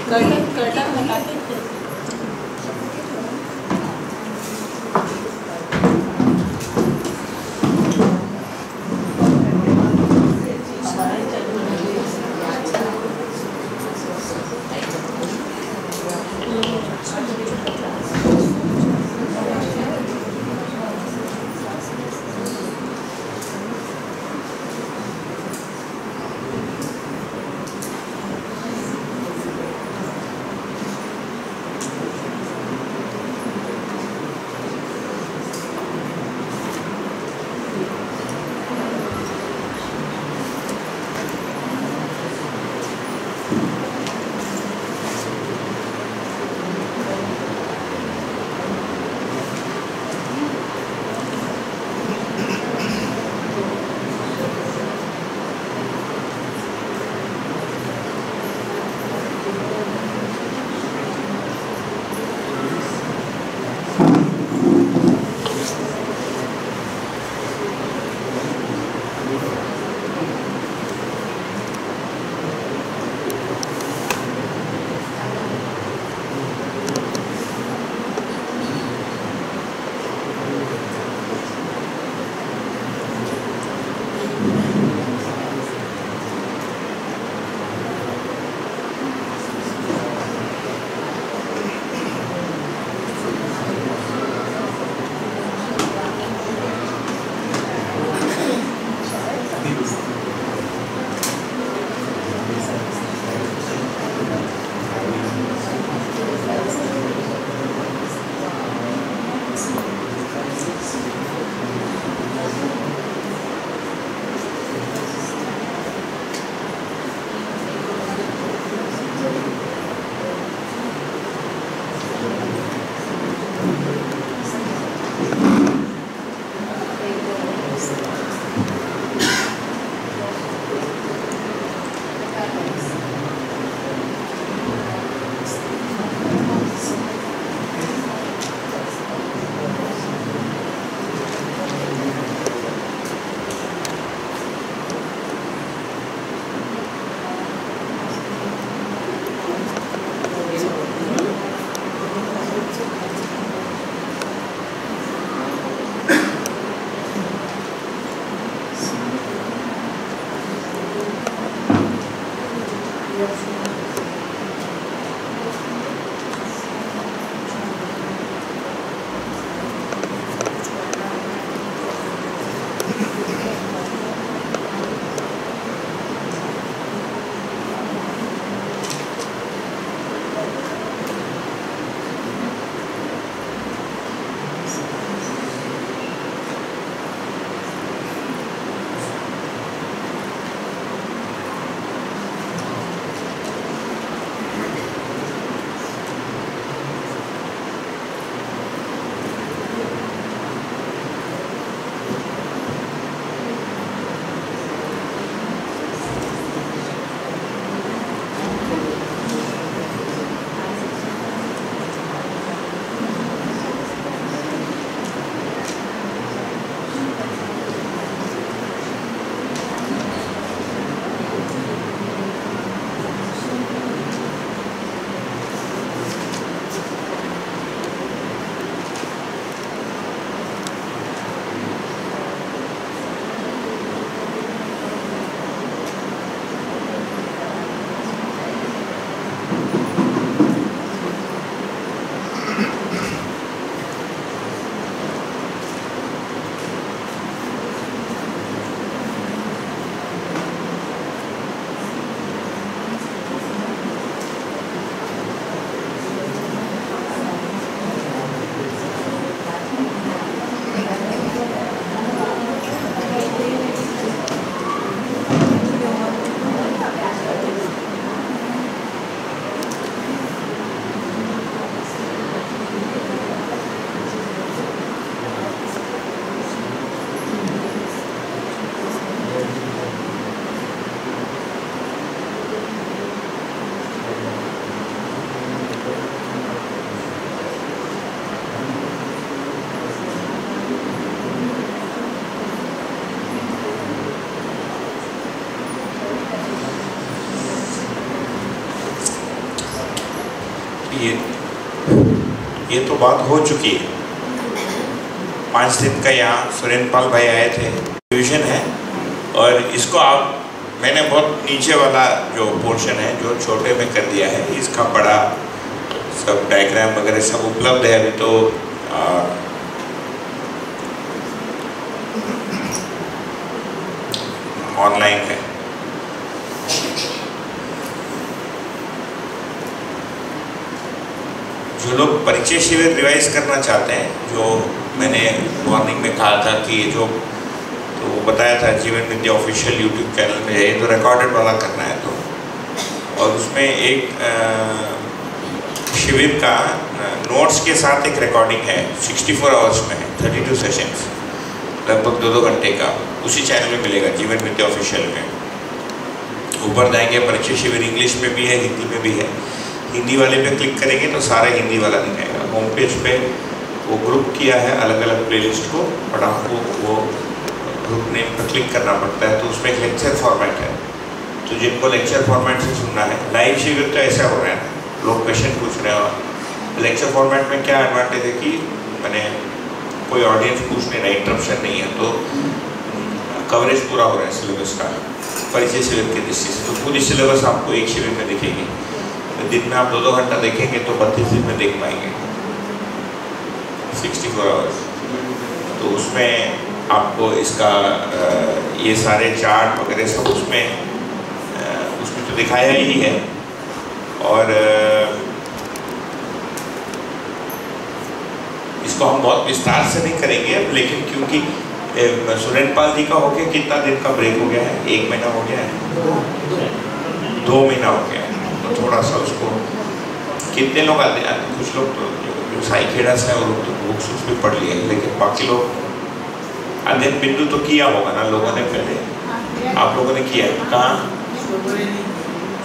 Curtain curtain हटा के फिर ये तो बात हो चुकी है। 5 दिन का यहाँ सुरेंद्रपाल भाई आए थे, डिवीजन है। और इसको मैंने बहुत नीचे वाला जो पोर्शन है जो छोटे में कर दिया है, इसका बड़ा सब डायग्राम वगैरह सब उपलब्ध है अभी तो। ऑनलाइन है। जो लोग परिचय शिविर रिवाइज करना चाहते हैं, जो मैंने मॉर्निंग में कहा था कि ये जो तो बताया था जीवन विद्या ऑफिशियल यूट्यूब चैनल में, ये तो रिकॉर्डेड वाला करना है तो, और उसमें एक शिविर का नोट्स के साथ एक रिकॉर्डिंग है, 64 आवर्स में है, 32 सेशंस, लगभग 2-2 घंटे का, उसी चैनल में मिलेगा जीवन विद्या ऑफिशियल में। ऊपर जाएंगे, परिचय शिविर इंग्लिश में भी है, हिंदी में भी है। हिंदी वाले पे क्लिक करेंगे तो सारा हिंदी वाला दिखाएगा। होम पेज पे वो ग्रुप किया है अलग अलग प्लेलिस्ट को, और आपको वो ग्रुप नेम पर क्लिक करना पड़ता है। तो उसमें एक लेक्चर फॉर्मेट है, तो जिनको लेक्चर फॉर्मेट से सुनना है, लाइव शिविर तो ऐसा हो रहा है, लोग क्वेश्चन पूछ रहे हैं। लेक्चर फॉर्मेट में क्या एडवांटेज है कि मैंने कोई ऑडियंस पूछने नहीं, इंटरप्शन नहीं है, तो कवरेज पूरा हो रहा है सिलेबस का परिचय शिविर की दृष्टि से। तो पूरी सिलेबस आपको एक शिविर में दिखेगी। दिन में आप 2-2 घंटा देखेंगे तो 32 दिन में देख पाएंगे, 64 आवर्स। तो उसमें आपको इसका ये सारे चार्ट वगैरह सब उसमें तो दिखाया ही है। और इसको हम बहुत विस्तार से नहीं करेंगे, लेकिन क्योंकि सुरेंद्रपाल जी का हो गया, कितना दिन का ब्रेक हो गया है, 1 महीना हो गया है, 2 महीना हो गया है, तो थोड़ा सा उसको, कितने लोग आते हैं, कुछ लोग तो जो साई खेड़ा से और तो बुक्स भी पढ़ लिए, लेकिन बाकी लोग अध्ययन बिंदु तो किया होगा ना लोगों ने पहले, आप लोगों ने किया कहाँ?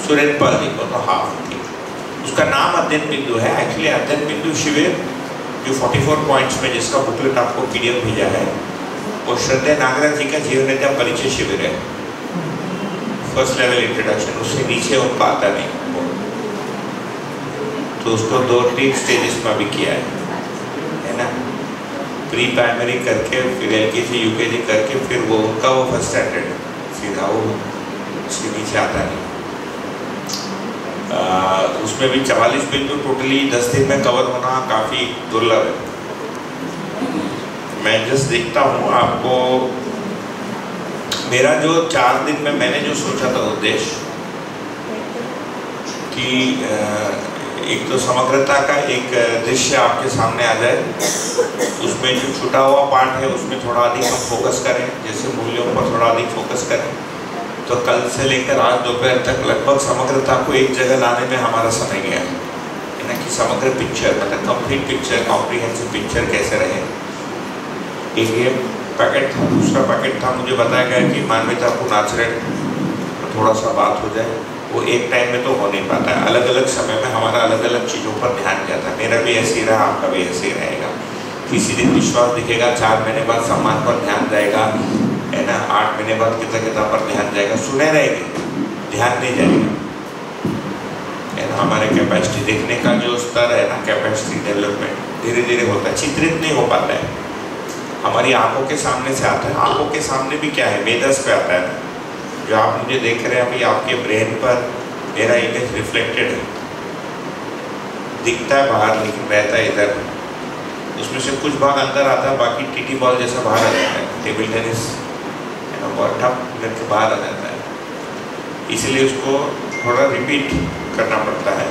सुरेंद्रपाल जी को तो हाफ थी, उसका नाम अध्ययन बिंदु है। एक्चुअली अध्ययन बिंदु शिविर जो 44 पॉइंट्स में जिसका बुकलेट आपको PDF भेजा है, वो श्रद्धेय नागराज जी का जीवन विद्या परिचय शिविर है, फर्स्ट लेवल इंट्रोडक्शन। उससे नीचे उनका आता नहीं, तो उसको 2-3 स्टेजेस में भी किया है ना, प्री प्राइमरी करके, फिर LKG UKG करके, फिर वो उनका वो फर्स्ट स्टैंडर्ड, सीधा वो उसके नीचे आता नहीं। उसमें भी 44 बिंदु टोटली 10 दिन में कवर होना काफ़ी दुर्लभ है। मैं जस्ट देखता हूँ आपको, मेरा जो 4 दिन में मैंने जो सोचा था उद्देश्य कि एक तो समग्रता का एक दृश्य आपके सामने आ जाए, उसमें जो छुटा हुआ पार्ट है उसमें थोड़ा अधिक हम फोकस करें, जैसे मूल्यों पर थोड़ा अधिक फोकस करें। तो कल से लेकर आज दोपहर तक लगभग समग्रता को एक जगह लाने में हमारा समय गया है ना, कि समग्र पिक्चर, मतलब कंप्लीट पिक्चर, कॉम्प्रिहेंसिव पिक्चर कैसे रहे। एक ये पैकेट था, दूसरा पैकेट था, मुझे बताया गया कि मानवतापूर्ण आचरण थोड़ा सा बात हो जाए, वो एक टाइम में तो हो नहीं पाता है, अलग अलग समय में हमारा अलग अलग चीज़ों पर ध्यान जाता है। मेरा भी ऐसे ही रहा, आपका भी ऐसे ही रहेगा। किसी दिन विश्वास दिखेगा, 4 महीने बाद सम्मान पर ध्यान जाएगा, है ना, 8 महीने बाद कृतज्ञता पर ध्यान जाएगा, सुने रहेंगे, ध्यान नहीं जाएगा, है ना। हमारे कैपेसिटी देखने का जो स्तर है ना, कैपेसिटी डेवलपमेंट धीरे धीरे होता है, चित्रित नहीं हो पाता है, हमारी आंखों के सामने से आता है। आंखों के सामने भी क्या है, मेदस पे आता है ना, जो आप मुझे देख रहे हैं अभी, आपके ब्रेन पर मेरा इमेज रिफ्लेक्टेड है, दिखता है बाहर लेकिन रहता है इधर, उसमें से कुछ भाग अंदर आता है, बाकी टीटी बॉल जैसा बाहर आ जाता है, टेबल टेनिस है ना, बहुत ठप करके बाहर आ जाता है। इसलिए उसको थोड़ा रिपीट करना पड़ता है।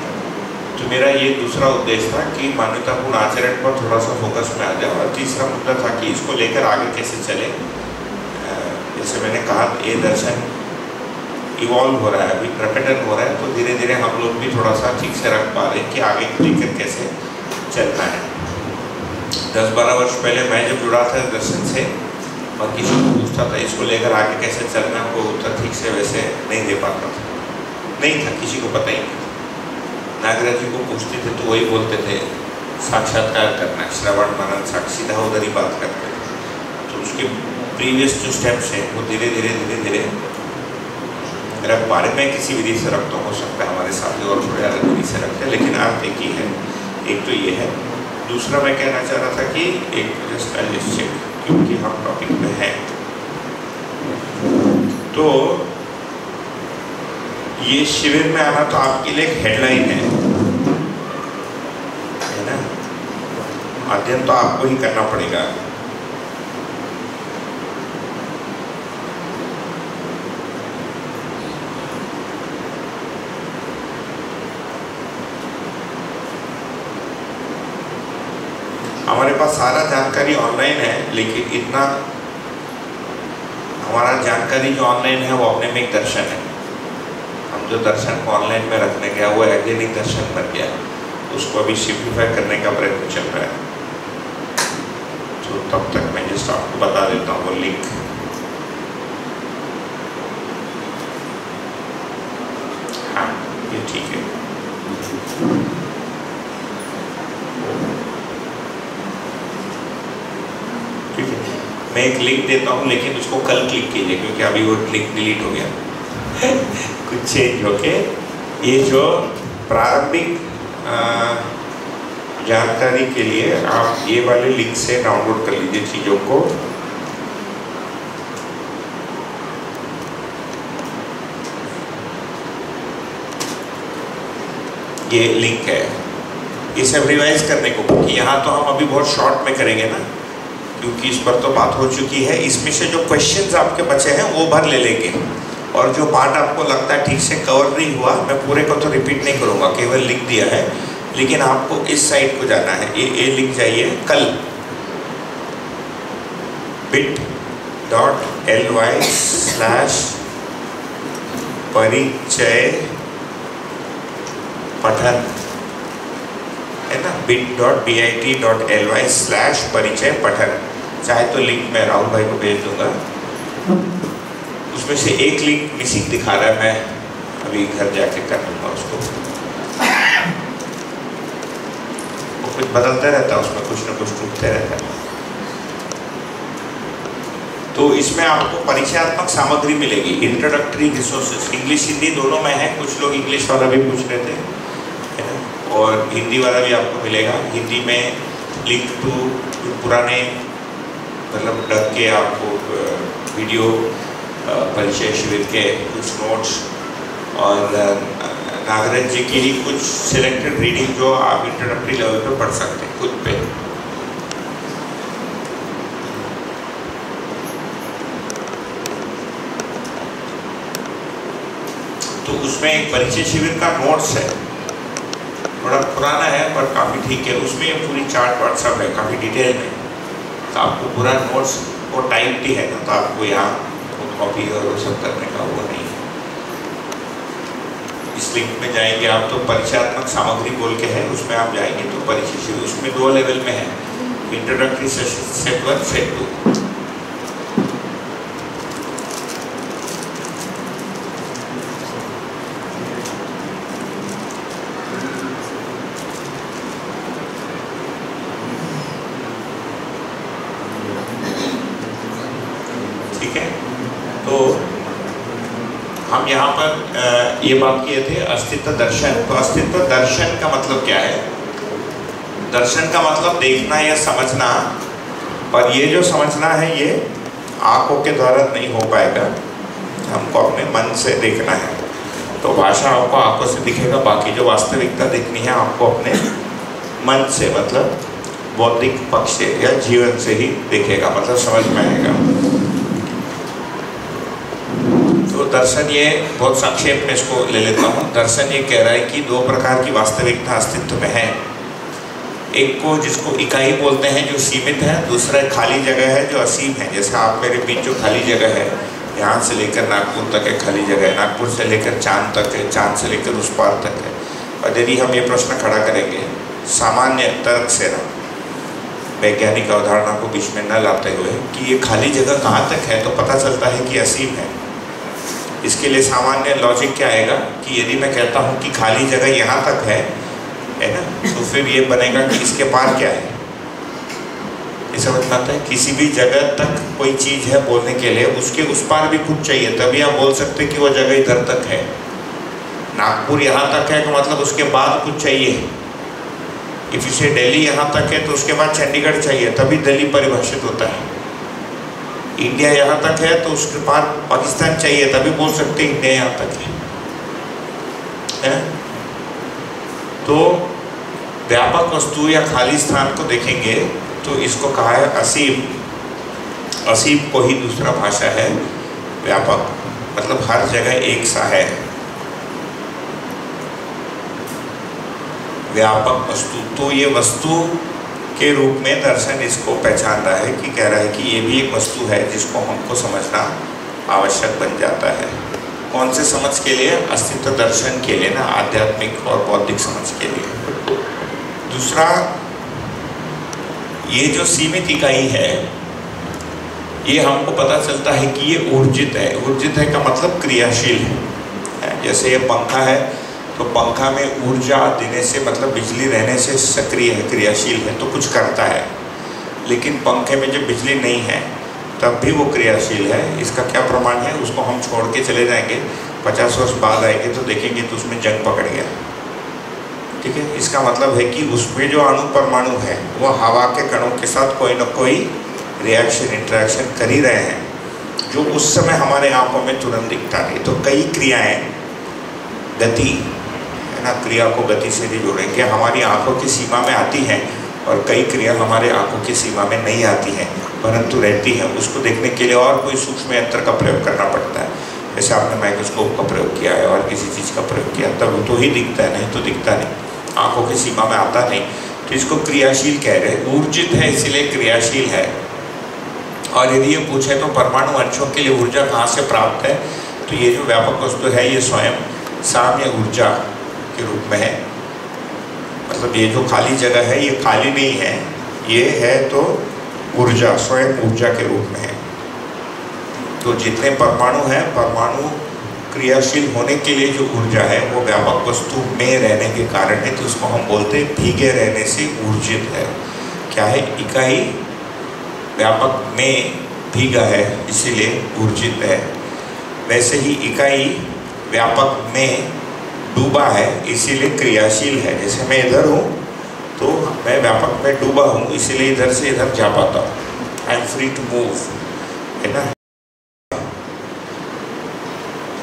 तो मेरा ये दूसरा उद्देश्य था कि मानवतापूर्ण आचरण पर थोड़ा सा फोकस में आ जाए, और तीसरा मुद्दा था कि इसको लेकर आगे कैसे चले। जैसे मैंने कहा, ये दर्शन इवॉल्व हो रहा है, अभी प्रकटन हो रहा है, तो धीरे धीरे हम लोग भी थोड़ा सा ठीक से रख पा रहे हैं कि आगे लेकर कैसे चलना है। 10-12 वर्ष पहले मैं जब जुड़ा था दर्शन से, और किसी को पूछता था इसको लेकर आगे कैसे चलना, कोई उत्तर ठीक से वैसे नहीं दे पाता था, नहीं था, किसी को पता ही नहीं। नागराज जी को पूछते थे तो वही बोलते थे साक्षात्कार करना, श्रवण मनन साक्षी, सीधा उधर ही बात करते थे। तो उसके प्रीवियस जो स्टेप्स हैं वो धीरे धीरे बारे में किसी विधि से रख तो हो सकता है, हमारे साथी और थोड़े अलग विधि से रखते हैं, लेकिन अर्थ एक ही है। एक तो ये है, दूसरा मैं कहना चाह रहा था कि एक जस्ट चेक, क्योंकि हम टॉपिक में हैं, तो ये शिविर में आना तो आपके लिए एक हेडलाइन है ना, अध्ययन तो आपको ही करना पड़ेगा। हमारे पास सारा जानकारी ऑनलाइन है, लेकिन इतना हमारा जानकारी जो ऑनलाइन है वो अपने में एक दर्शन है। हम जो दर्शन को ऑनलाइन में रखने गया वो वैज्ञानिक दर्शन बन गया, उसको अभी सिंप्लीफाई करने का प्रयत्न चल रहा है। तो तब तक मैं जस्ट आपको बता देता हूँ वो लिंक। हाँ, ये ठीक है। मैं एक लिंक देता हूँ, लेकिन उसको कल क्लिक कीजिए, क्योंकि अभी वो लिंक डिलीट हो गया कुछ चेंज होके। ये जो प्रारंभिक जानकारी के लिए आप ये वाले लिंक से डाउनलोड कर लीजिए चीज़ों को। ये लिंक है, ये सब रिवाइज करने को, क्योंकि यहाँ तो हम अभी बहुत शॉर्ट में करेंगे ना, क्योंकि इस पर तो बात हो चुकी है। इसमें से जो क्वेश्चंस आपके बचे हैं वो भर ले लेंगे, और जो पार्ट आपको लगता है ठीक से कवर नहीं हुआ, मैं पूरे को तो रिपीट नहीं करूँगा, केवल लिख दिया है, लेकिन आपको इस साइट को जाना है। ये लिख जाइए कल bit.ly/परिचय पठन, है ना, bit.bit.ly/परिचय पठन। चाहे तो लिंक मैं राहुल भाई को भेज दूंगा, उसमें से एक लिंक मिसिंग दिखा रहा है, मैं अभी घर जाके कर दूंगा उसको। वो कुछ बदलते रहता है, उसमें कुछ ना कुछ टूटते रहता है। तो इसमें आपको परिचयात्मक सामग्री मिलेगी, इंट्रोडक्टरी रिसोर्सेज, इंग्लिश हिंदी दोनों में है। कुछ लोग इंग्लिश वाला भी पूछ रहे थे, है ना, और हिंदी वाला भी आपको मिलेगा। हिंदी में लिंक टू पुराने मतलब ढक के आपको वीडियो परिचय शिविर के कुछ नोट्स, और नागराज जी की ही कुछ सिलेक्टेड रीडिंग जो आप इंट्रोडक्टरी लेवल पे पढ़ सकते हैं खुद पे। तो उसमें एक परिचय शिविर का नोट्स है, थोड़ा पुराना है पर काफ़ी ठीक है। उसमें पूरी चार्ट वार्ट सब है काफ़ी डिटेल में, तो आपको पूरा नोट्स वो टाइप भी है ना, तो आपको यहाँ कॉपी और वो सब करने का वो नहीं है। इस लिंक में जाएंगे आप तो परिचयात्मक सामग्री बोल के है, उसमें आप जाएंगे तो परिचय शिविर, उसमें 2 लेवल में है, इंट्रोडक्टरी सेट 1 सेट 2। हम यहाँ पर ये बात किए थे अस्तित्व दर्शन। तो अस्तित्व दर्शन का मतलब क्या है? दर्शन का मतलब देखना या समझना, और ये जो समझना है ये आँखों के द्वारा नहीं हो पाएगा, हमको अपने मन से देखना है। तो भाषा आपको आँखों से दिखेगा, बाकी जो वास्तविकता देखनी है आपको अपने मन से, मतलब बौद्धिक पक्ष से या जीवन से ही देखेगा, मतलब समझ में आएगा। तो दर्शन ये बहुत संक्षेप में इसको ले लेता हूँ। दर्शन ये कह रहा है कि 2 प्रकार की वास्तविकता अस्तित्व में है। एक को जिसको इकाई बोलते हैं जो सीमित है, दूसरा खाली जगह है जो असीम है। जैसे आप मेरे बीच जो खाली जगह है, यहाँ से लेकर नागपुर तक है खाली जगह है, नागपुर से लेकर चांद तक है, चांद से लेकर उस पार तक है। और यदि हम ये प्रश्न खड़ा करेंगे सामान्य तर्क से ना, वैज्ञानिक अवधारणा को बीच में न लाते हुए कि ये खाली जगह कहाँ तक है, तो पता चलता है कि असीम है। इसके लिए सामान्य लॉजिक क्या आएगा कि यदि मैं कहता हूँ कि खाली जगह यहाँ तक है ना, तो फिर ये बनेगा कि इसके पार क्या है। ये समझ में आता है? किसी भी जगह तक कोई चीज़ है बोलने के लिए, उसके उस पार भी कुछ चाहिए, तभी आप बोल सकते कि वो जगह इधर तक है। नागपुर यहाँ तक है तो मतलब उसके बाद कुछ चाहिए। इफ इसे दिल्ली यहाँ तक है तो उसके बाद चंडीगढ़ चाहिए, तभी दिल्ली परिभाषित होता है। इंडिया यहाँ तक है तो उसके बाद पाकिस्तान चाहिए, तभी बोल सकते इंडिया यहाँ तक है। तो व्यापक वस्तु या खाली स्थान को देखेंगे तो इसको कहा है असीम। असीम को ही दूसरा भाषा है व्यापक, मतलब हर जगह एक सा है। व्यापक वस्तु, तो ये वस्तु के रूप में दर्शन इसको पहचान रहा है कि कह रहा है कि ये भी एक वस्तु है जिसको हमको समझना आवश्यक बन जाता है। कौन से समझ के लिए? अस्तित्व दर्शन के लिए ना, आध्यात्मिक और बौद्धिक समझ के लिए। दूसरा, ये जो सीमित इकाई है ये हमको पता चलता है कि ये ऊर्जित है। ऊर्जित है का मतलब क्रियाशील है। जैसे ये पंखा है तो पंखा में ऊर्जा देने से मतलब बिजली रहने से सक्रिय है, क्रियाशील है, तो कुछ करता है। लेकिन पंखे में जब बिजली नहीं है तब भी वो क्रियाशील है। इसका क्या प्रमाण है? उसको हम छोड़ के चले जाएंगे, 50 वर्ष बाद आएंगे तो देखेंगे तो उसमें जंग पकड़ गया। ठीक है, इसका मतलब है कि उसमें जो अणु परमाणु है वो हवा के कणों के साथ कोई ना कोई रिएक्शन, इंटरेक्शन कर ही रहे हैं, जो उस समय हमारे आंखों में तुरंत दिखता नहीं। तो कई क्रियाएं, गति है ना, क्रिया को गति से भी जोड़ेंगे, हमारी आंखों की सीमा में आती हैं, और कई क्रिया हमारे आंखों की सीमा में नहीं आती हैं परंतु रहती हैं। उसको देखने के लिए और कोई सूक्ष्म यंत्र का प्रयोग करना पड़ता है। जैसे आपने माइक्रोस्कोप का प्रयोग किया है और किसी चीज़ का प्रयोग किया, तब तो ही दिखता है, नहीं तो दिखता नहीं, आंखों की सीमा में आता नहीं। तो इसको क्रियाशील कह रहे हैं। ऊर्जित है इसलिए क्रियाशील है। और यदि ये पूछे तो परमाणु अंशों के लिए ऊर्जा कहाँ से प्राप्त है, तो ये जो व्यापक वस्तु है ये स्वयं साम्य ऊर्जा के रूप में है। मतलब ये जो खाली जगह है ये खाली नहीं है, ये है तो ऊर्जा, स्वयं ऊर्जा के रूप में है। तो जितने परमाणु हैं, परमाणु क्रियाशील होने के लिए जो ऊर्जा है वो व्यापक वस्तु में रहने के कारण है, तो उसको हम बोलते हैं भीगे रहने से ऊर्जित है। क्या है? इकाई व्यापक में भीगा है इसीलिए ऊर्जित है। वैसे ही इकाई व्यापक में डूबा है इसीलिए क्रियाशील है। जैसे मैं इधर हूँ तो मैं व्यापक में डूबा हूँ इसीलिए इधर से इधर जा पाता हूँ, I am free to move, है ना।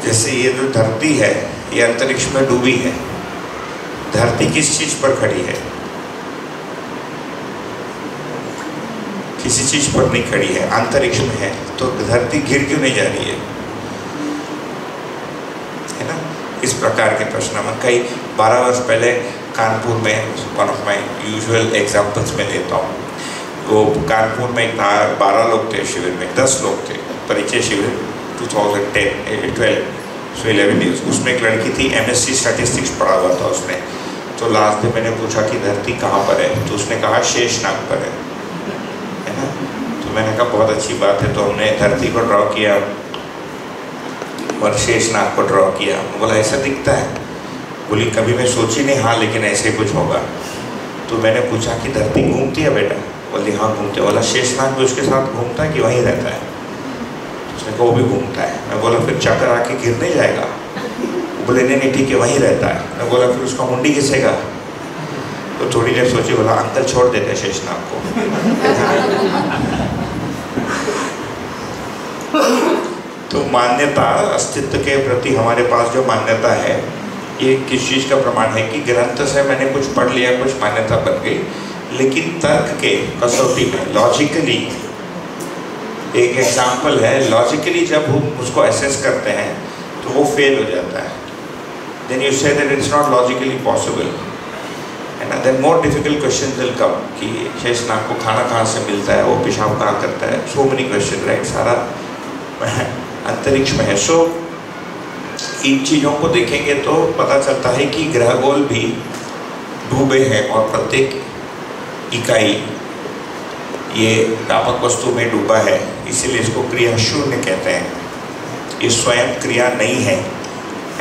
जैसे ये जो धरती है ये अंतरिक्ष में डूबी है। धरती किस चीज पर खड़ी है? किसी चीज पर नहीं खड़ी है, अंतरिक्ष में है। तो धरती गिर क्यों नहीं जा रही है ना। इस प्रकार के प्रश्न में कई 12 वर्ष पहले कानपुर में, one of my usual examples में लेता हूँ, वो कानपुर में 12 लोग थे शिविर में, 10 लोग थे, परिचय शिविर 2010-12, सो 11 डेज। उसमें एक लड़की थी, MSc स्टैटिस्टिक्स पढ़ा हुआ था उसने। तो लास्ट में मैंने पूछा कि धरती कहाँ पर है, तो उसने कहा शेषनाग पर है ना। तो मैंने कहा बहुत अच्छी बात है। तो हमने धरती को ड्रॉ किया और शेषनाग को ड्रॉ किया। बोला ऐसा दिखता है? बोली कभी मैं सोची नहीं, हाँ लेकिन ऐसे कुछ होगा। तो मैंने पूछा कि धरती घूमती है बेटा? बोली हाँ घूमते। बोला शेषनाग भी उसके साथ घूमता है कि वहीं रहता है? उसने कहा वो भी घूमता है। मैं बोला फिर चक्कर आके गिर नहीं जाएगा? बोले नहीं ठीक है वहीं रहता है। मैं बोला फिर उसका मुंडी घिसेगा? तो थोड़ी देर सोची, बोला अंकल छोड़ देते शेषनाग को। तो मान्यता, अस्तित्व के प्रति हमारे पास जो मान्यता है ये किस चीज़ का प्रमाण है कि ग्रंथ से मैंने कुछ पढ़ लिया, कुछ मान्यता बन गई, लेकिन तर्क के कसौटी में लॉजिकली, एक एग्जाम्पल है, लॉजिकली जब हम उसको एसेस करते हैं तो वो फेल हो जाता है। Then you say that it's not logically possible, है ना। Then more difficult question will come कि शेषनाग को खाना कहाँ से मिलता है, वो पेशाब कहाँ करता है, सो मेनी क्वेश्चन, राइट। सारा अंतरिक्ष में है। सो इन चीज़ों को देखेंगे तो पता चलता है कि ग्रहगोल भी डूबे हैं और प्रत्येक इकाई ये व्यापक वस्तु में डूबा है, इसीलिए इसको क्रिया शून्य कहते हैं। ये स्वयं क्रिया नहीं है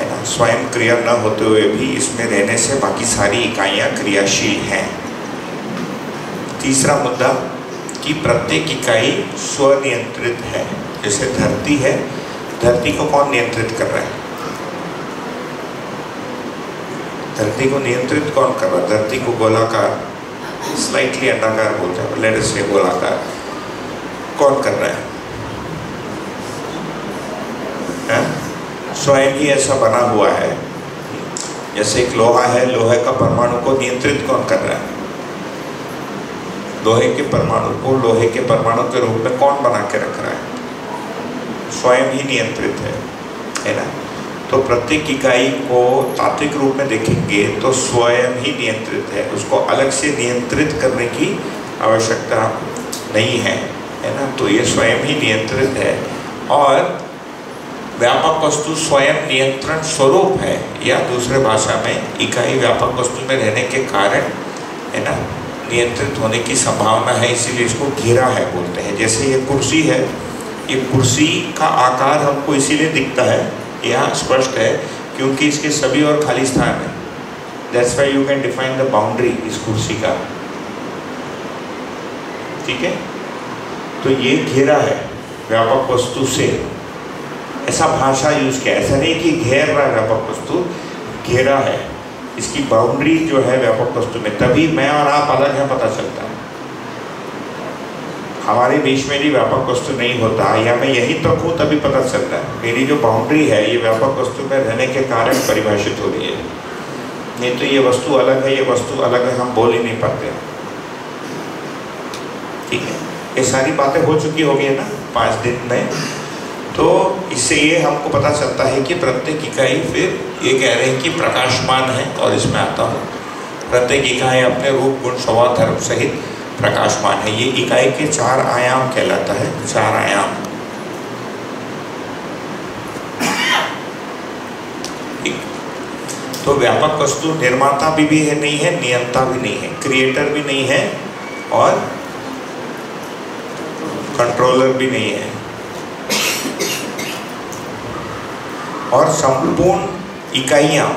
ना। स्वयं क्रिया न होते हुए भी इसमें रहने से बाकी सारी इकाइयाँ क्रियाशील हैं। तीसरा मुद्दा कि प्रत्येक इकाई स्वनियंत्रित है। जैसे धरती है, धरती को कौन नियंत्रित कर रहा है? धरती को नियंत्रित कौन कर रहा है? धरती को गोलाकार, स्लाइटली अंडाकार बोलते हैं, लेट अस से गोलाकार, कौन कर रहा है? स्वयं ही ऐसा बना हुआ है। जैसे एक लोहा है, लोहे का परमाणु को नियंत्रित कौन कर रहा है? लोहे के परमाणु को लोहे के परमाणु के रूप में कौन बना के रख रहा है? स्वयं ही नियंत्रित है ना? तो प्रत्येक इकाई को तात्विक रूप में देखेंगे तो स्वयं ही नियंत्रित है, उसको अलग से नियंत्रित करने की आवश्यकता नहीं है ना? तो ये स्वयं ही नियंत्रित है। और व्यापक वस्तु स्वयं नियंत्रण स्वरूप है, या दूसरे भाषा में इकाई व्यापक वस्तु में रहने के कारण है ना नियंत्रित होने की संभावना है, इसीलिए इसको घेरा है बोलते हैं। जैसे ये कुर्सी है, ये कुर्सी का आकार हमको इसीलिए दिखता है, यह स्पष्ट है क्योंकि इसके सभी और खाली स्थान है। That's why you can define the boundary इस कुर्सी का। ठीक है, तो ये घेरा है व्यापक वस्तु से, ऐसा भाषा यूज किया। ऐसा नहीं कि घेर रहा है व्यापक वस्तु, घेरा है, इसकी बाउंड्री जो है व्यापक वस्तु में, तभी मैं और आप अलग है पता चलता है। हमारे बीच में भी व्यापक वस्तु नहीं होता, या मैं यहीं तक हूँ तभी पता चलता है। मेरी जो बाउंड्री है ये व्यापक वस्तु में रहने के कारण परिभाषित हो रही है, नहीं तो ये वस्तु अलग है, ये वस्तु अलग है, हम बोल ही नहीं पाते। ठीक है, ये सारी बातें हो चुकी होगी है ना 5 दिन में। तो इससे ये हमको पता चलता है कि प्रत्येक इकाई, फिर ये कह रहे हैं कि प्रकाशमान है, और इसमें आता हूँ प्रत्येक इकाई अपने रूप गुण स्वभाव धर्म सहित प्रकाशमान है। ये इकाई के 4 आयाम कहलाता है, 4 आयाम। तो व्यापक वस्तु निर्माता भी है नहीं है, नियंता भी नहीं है, क्रिएटर भी नहीं है और कंट्रोलर भी नहीं है, और संपूर्ण इकाइयां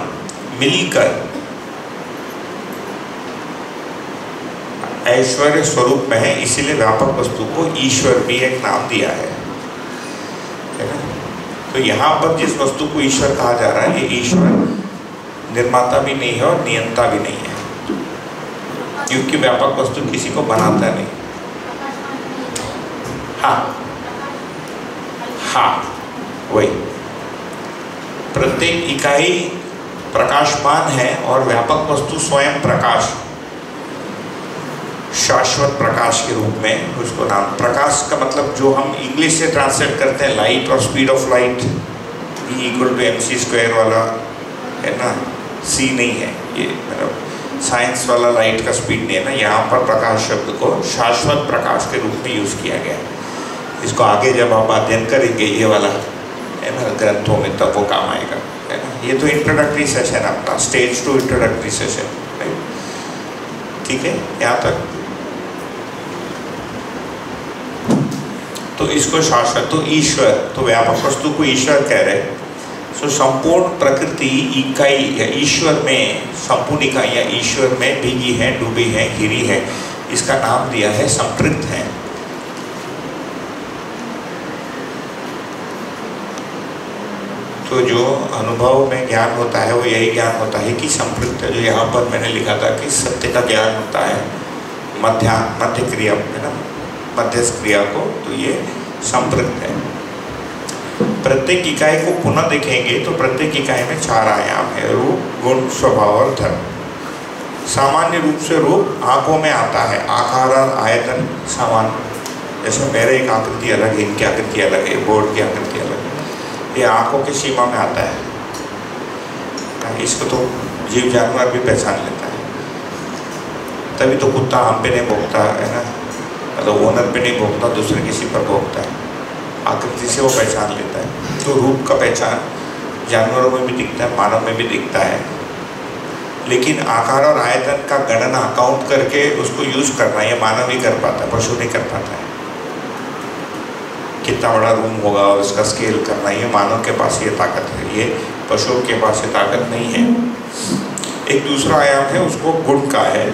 मिलकर ऐश्वर्य स्वरूप में है, इसीलिए व्यापक वस्तु को ईश्वर भी एक नाम दिया है ना? तो यहाँ पर जिस वस्तु को ईश्वर कहा जा रहा है, ये ईश्वर निर्माता भी नहीं है और नियंता भी नहीं है, क्योंकि व्यापक वस्तु किसी को बनाता नहीं। हाँ, वही प्रत्येक इकाई प्रकाशमान है और व्यापक वस्तु स्वयं प्रकाश, शाश्वत प्रकाश के रूप में उसको नाम। प्रकाश का मतलब जो हम इंग्लिश से ट्रांसलेट करते हैं लाइट और स्पीड ऑफ लाइट E=mc² वाला है ना, C नहीं है ये, मतलब साइंस वाला लाइट का स्पीड नहीं है ना। यहाँ पर प्रकाश शब्द को शाश्वत प्रकाश के रूप में यूज़ किया गया है। इसको आगे जब आप अध्ययन करेंगे ये वाला है ना ग्रंथों में, तब वो काम आएगा है ना। ये तो इंट्रोडक्टरी सेशन अपना, स्टेज 2 इंट्रोडक्टरी सेशन, ठीक है यहाँ तक। तो इसको शाश्वत, तो ईश्वर, तो व्यापक वस्तु को ईश्वर कह रहे हैं। सो संपूर्ण प्रकृति इकाई या ईश्वर में, संपूर्ण इकाइयाँ ईश्वर में भीगी हैं, डूबी हैं, घिरी है, इसका नाम दिया है संपृक्त है। तो जो अनुभव में ज्ञान होता है वो यही ज्ञान होता है कि संपृक्त है। जो यहाँ पर मैंने लिखा था कि सत्य का ज्ञान होता है मध्य क्रिया है ना, मध्यस्थ क्रिया को, तो ये संपृक्त है। प्रत्येक इकाई को पुनः देखेंगे तो प्रत्येक इकाई में 4 आयाम है, रूप गुण स्वभाव और धर्म। सामान्य रूप से रूप आँखों में आता है, आकार और आयतन सामान्य। जैसे मेरे एक आकृति अलग है, इनकी आकृति अलग है, बोर्ड की आकृति अलग है, ये आँखों की सीमा में आता है। इसको तो जीव जानवर भी पहचान लेता है, तभी तो कुत्ता हम पे नहीं भौंकता है ना, मतलब ओनर पे नहीं भौंकता, दूसरे किसी पर भौंकता है, आकृति से वो पहचान लेता है। तो रूप का पहचान जानवरों में भी दिखता है, मानव में भी दिखता है, लेकिन आकार और आयतन का गणना काउंट करके उसको यूज करना ये मानव ही कर पाता है, पशु नहीं कर पाता है। कितना बड़ा रूम होगा और उसका स्केल करना, ये मानव के पास ये ताकत है, ये पशुओं के पास ये ताकत नहीं है। एक दूसरा आयाम है, उसको गुण का है।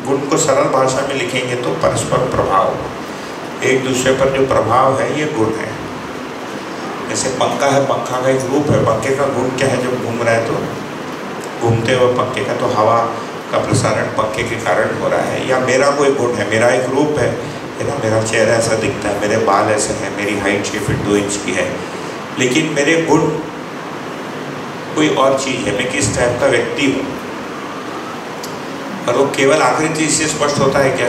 गुण को सरल भाषा में लिखेंगे तो परस्पर प्रभाव। एक दूसरे पर जो प्रभाव है ये गुण है। जैसे पंखा है, पंखा का एक रूप है, पंखे का गुण क्या है? जब घूम रहा है तो घूमते हुए पंखे का तो हवा का प्रसारण पंखे के कारण हो रहा है। या मेरा कोई गुण है, मेरा एक रूप है ना, मेरा चेहरा ऐसा दिखता है, मेरे बाल ऐसे हैं, मेरी हाइट 6 फीट 2 इंच की है, लेकिन मेरे गुण कोई और चीज़ है, मैं किस टाइप का व्यक्ति हूँ। और वो केवल आखिरी चीज़ से स्पष्ट होता है क्या?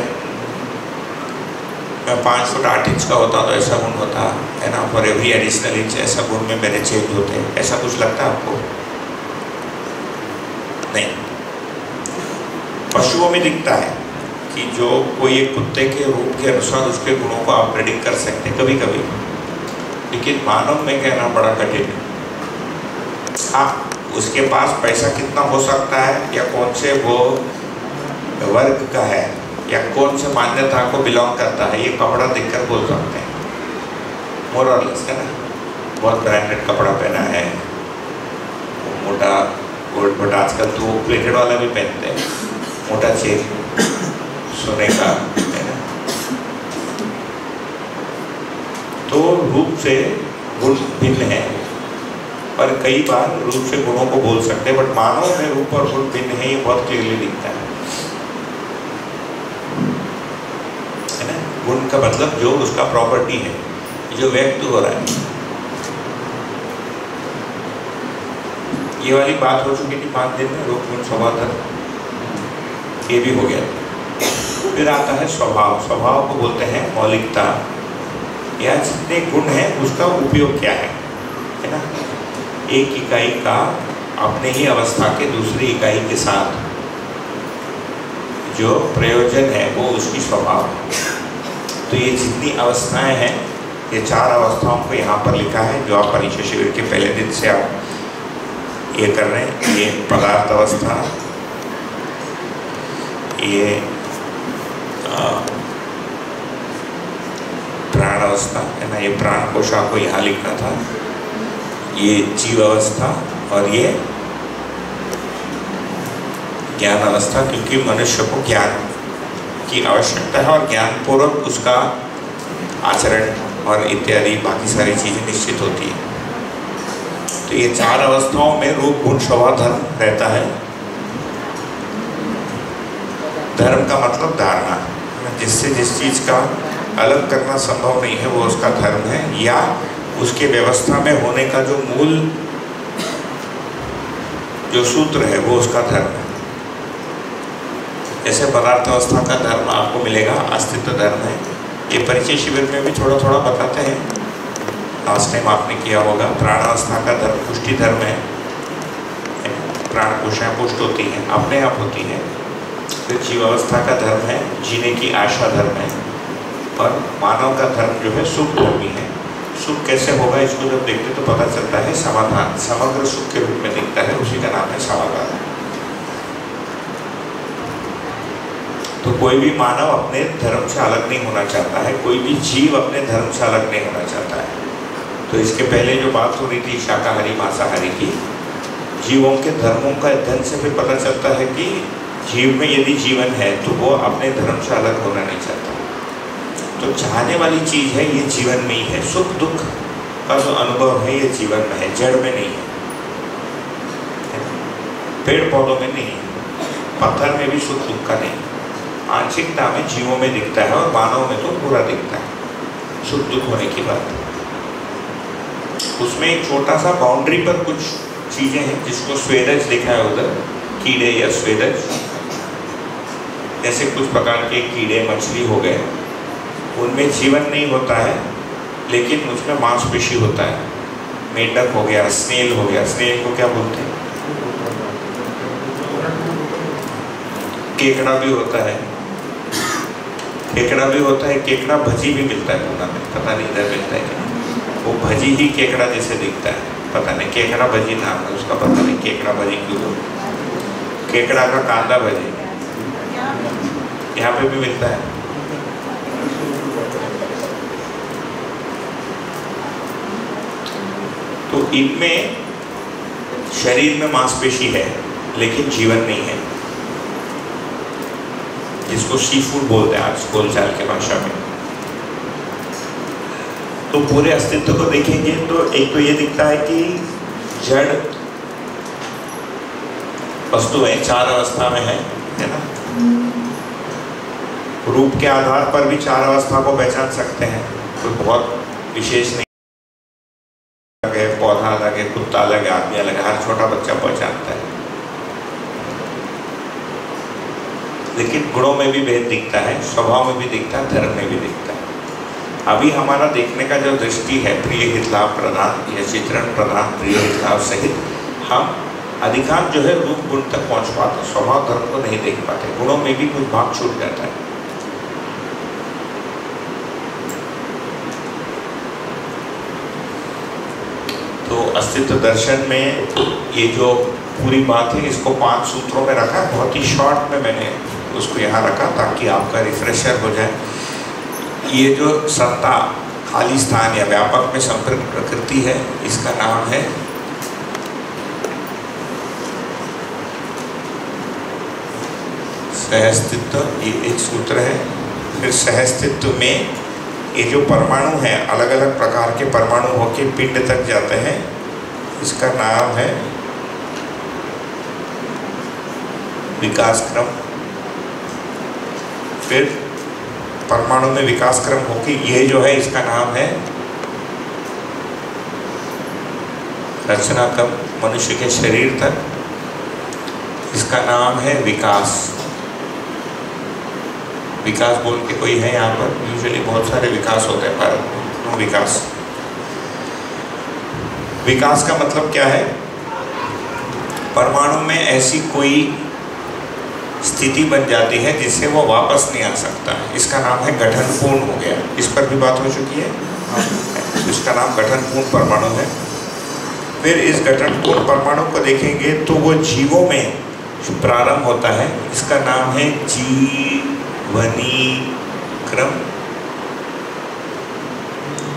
मैं 5 फुट 8 इंच का होता तो ऐसा गुण होता है ना, फॉर एवरी एडिशनल इंच ऐसा गुण में मेरे चेंज होते हैं, ऐसा कुछ लगता है आपको? नहीं। पशुओं में दिखता है कि जो कोई एक कुत्ते के रूप के अनुसार उसके गुणों को आप प्रेडिक्ट कर सकते हैं कभी कभी, लेकिन मानव में कहना बड़ा कठिन है। हाँ, उसके पास पैसा कितना हो सकता है, या कौन से वो वर्ग का है, या कौन से मान्यता को बिलोंग करता है, ये कपड़ा देखकर बोल सकते हैं, मोर और लेस, है ना। बहुत ब्रांडेड कपड़ा पहना है, मोटा गोल्ड, बट आजकल तो प्लेटेड वाला भी पहनते हैं, मोटा चेन सोने का, है ना। तो रूप से गुण भिन्न है, पर कई बार रूप से गुणों को बोल सकते हैं, बट मानव में रूप और गुण भिन्न है, ये बहुत क्लियरली दिखता है ना। गुण का मतलब जो उसका प्रॉपर्टी है, जो व्यक्त हो रहा है। ये वाली बात हो चुकी थी 5 दिन में, रूप गुण स्वभाव धर्म, ये भी हो गया। फिर आता है स्वभाव। स्वभाव को बोलते हैं मौलिकता, या जितने गुण हैं उसका उपयोग क्या है ना। एक इकाई का अपने ही अवस्था के दूसरी इकाई के साथ जो प्रयोजन है वो उसकी स्वभाव। तो ये जितनी अवस्थाएं हैं, ये 4 अवस्थाओं को यहाँ पर लिखा है, जो आप परिचय शिविर के पहले दिन से आप ये कर रहे हैं। ये पदार्थ अवस्था, ये प्राण अवस्था, है ना, ये प्राण कोशा को यहाँ लिखना था, ये जीव अवस्था, और ये ज्ञान अवस्था, क्योंकि मनुष्य को ज्ञान की आवश्यकता है और ज्ञान पूर्वक उसका आचरण और इत्यादि बाकी सारी चीज़ें निश्चित होती है। तो ये 4 अवस्थाओं में रूप गुण स्वभाव धर्म रहता है। धर्म का मतलब धारणा, जिससे जिस चीज़ का अलग करना संभव नहीं है वो उसका धर्म है, या उसके व्यवस्था में होने का जो मूल जो सूत्र है वो उसका धर्म है। जैसे पदार्थ अवस्था का धर्म आपको मिलेगा अस्तित्व धर्म है। ये परिचय शिविर में भी थोड़ा थोड़ा बताते हैं, लास्ट टाइम आपने किया होगा। प्राणावस्था का धर्म पुष्टि धर्म है, प्राण कोशिकाएं पुष्ट होती हैं, अपने आप होती हैं। फिर जीवावस्था का धर्म है जीने की आशा धर्म है, और मानव का धर्म जो है सुख धर्मी है। सुख कैसे होगा इसको जब देखते तो पता चलता है समाधान, समग्र सुख के रूप में दिखता है, उसी का नाम है समाधान। तो कोई भी मानव अपने धर्म से अलग नहीं होना चाहता है, कोई भी जीव अपने धर्म से अलग नहीं होना चाहता है। तो इसके पहले जो बात हो रही थी शाकाहारी मांसाहारी की, जीवों के धर्मों का अध्ययन से फिर पता चलता है कि जीव में यदि जीवन है तो वो अपने धर्म से अलग होना नहीं चाहता। तो चाहने वाली चीज़ है ये जीवन में ही है। सुख दुख का जो अनुभव है ये जीवन में है, जड़ में नहीं है, पेड़ पौधों में नहीं है, पत्थर में भी सुख दुख का नहीं। आंशिकता में जीवों में दिखता है और मानव में तो पूरा दिखता है सुख दुख होने की बात। उसमें एक छोटा सा बाउंड्री पर कुछ चीज़ें हैं जिसको स्वेदज लिखा है उधर, कीड़े या स्वेदज, जैसे कुछ प्रकार के कीड़े मछली हो गए, उनमें जीवन नहीं होता है लेकिन उसमें मांसपेशी होता है। मेंढक हो गया, स्नेल हो गया, स्नेल को क्या बोलते हैं, केकड़ा भी होता है, केकड़ा भी होता है, केकड़ा भजी भी मिलता है पूना में, पता नहीं इधर मिलता है क्या। वो भजी ही केकड़ा जैसे दिखता है, पता नहीं, केकड़ा भजी नाम है उसका, पता नहीं केकड़ा भजी क्यों। केकड़ा का कांदा भजी यहाँ पे भी मिलता है। तो इनमें शरीर में मांसपेशी है लेकिन जीवन नहीं है, जिसको सी फूड बोलते हैं आज बोलचाल के भाषा में। तो पूरे अस्तित्व को देखेंगे तो एक तो ये दिखता है कि जड़ वस्तुएं 4 अवस्था में है ना। रूप के आधार पर भी 4 अवस्था को पहचान सकते हैं, कोई बहुत विशेष नहीं है। पौधा अलग है, कुत्ता अलग है, आदमी अलग है, हर छोटा बच्चा पहचानता है। लेकिन गुणों में भी भेद दिखता है, स्वभाव में भी दिखता है, धर्म में भी दिखता है। अभी हमारा देखने का जो दृष्टि है प्रिय हित लाभ प्रधान या चित्रण प्रधान प्रिय हित लाभ सहित, हम अधिकांश जो है रूप गुण तक पहुंच पाते, स्वभाव धर्म को नहीं देख पाते। गुणों में भी कुछ भाग छूट जाता है। तो अस्तित्व दर्शन में ये जो पूरी बात है इसको 5 सूत्रों में रखा, बहुत ही शॉर्ट में मैंने उसको यहाँ रखा ताकि आपका रिफ्रेशर हो जाए। ये जो सत्ता खाली स्थान या व्यापक में संपर्क प्रकृति है, इसका नाम है सहस्तित्व। ये एक सूत्र है। फिर सहस्तित्व में ये जो परमाणु है, अलग अलग प्रकार के परमाणु होके पिंड तक जाते हैं, इसका नाम है विकास क्रम। फिर परमाणु में विकास क्रम होके ये जो है इसका नाम है रचना क्रम। मनुष्य के शरीर तक इसका नाम है विकास। विकास बोल के कोई है यहाँ पर? यूजुअली बहुत सारे विकास होते हैं भारत में। विकास, विकास का मतलब क्या है? परमाणु में ऐसी कोई स्थिति बन जाती है जिससे वो वापस नहीं आ सकता है, इसका नाम है गठन पूर्ण हो गया। इस पर भी बात हो चुकी है। इसका नाम गठन पूर्ण परमाणु है। फिर इस गठन पूर्ण परमाणु को देखेंगे तो वो जीवों में प्रारंभ होता है, इसका नाम है जीवनी क्रम।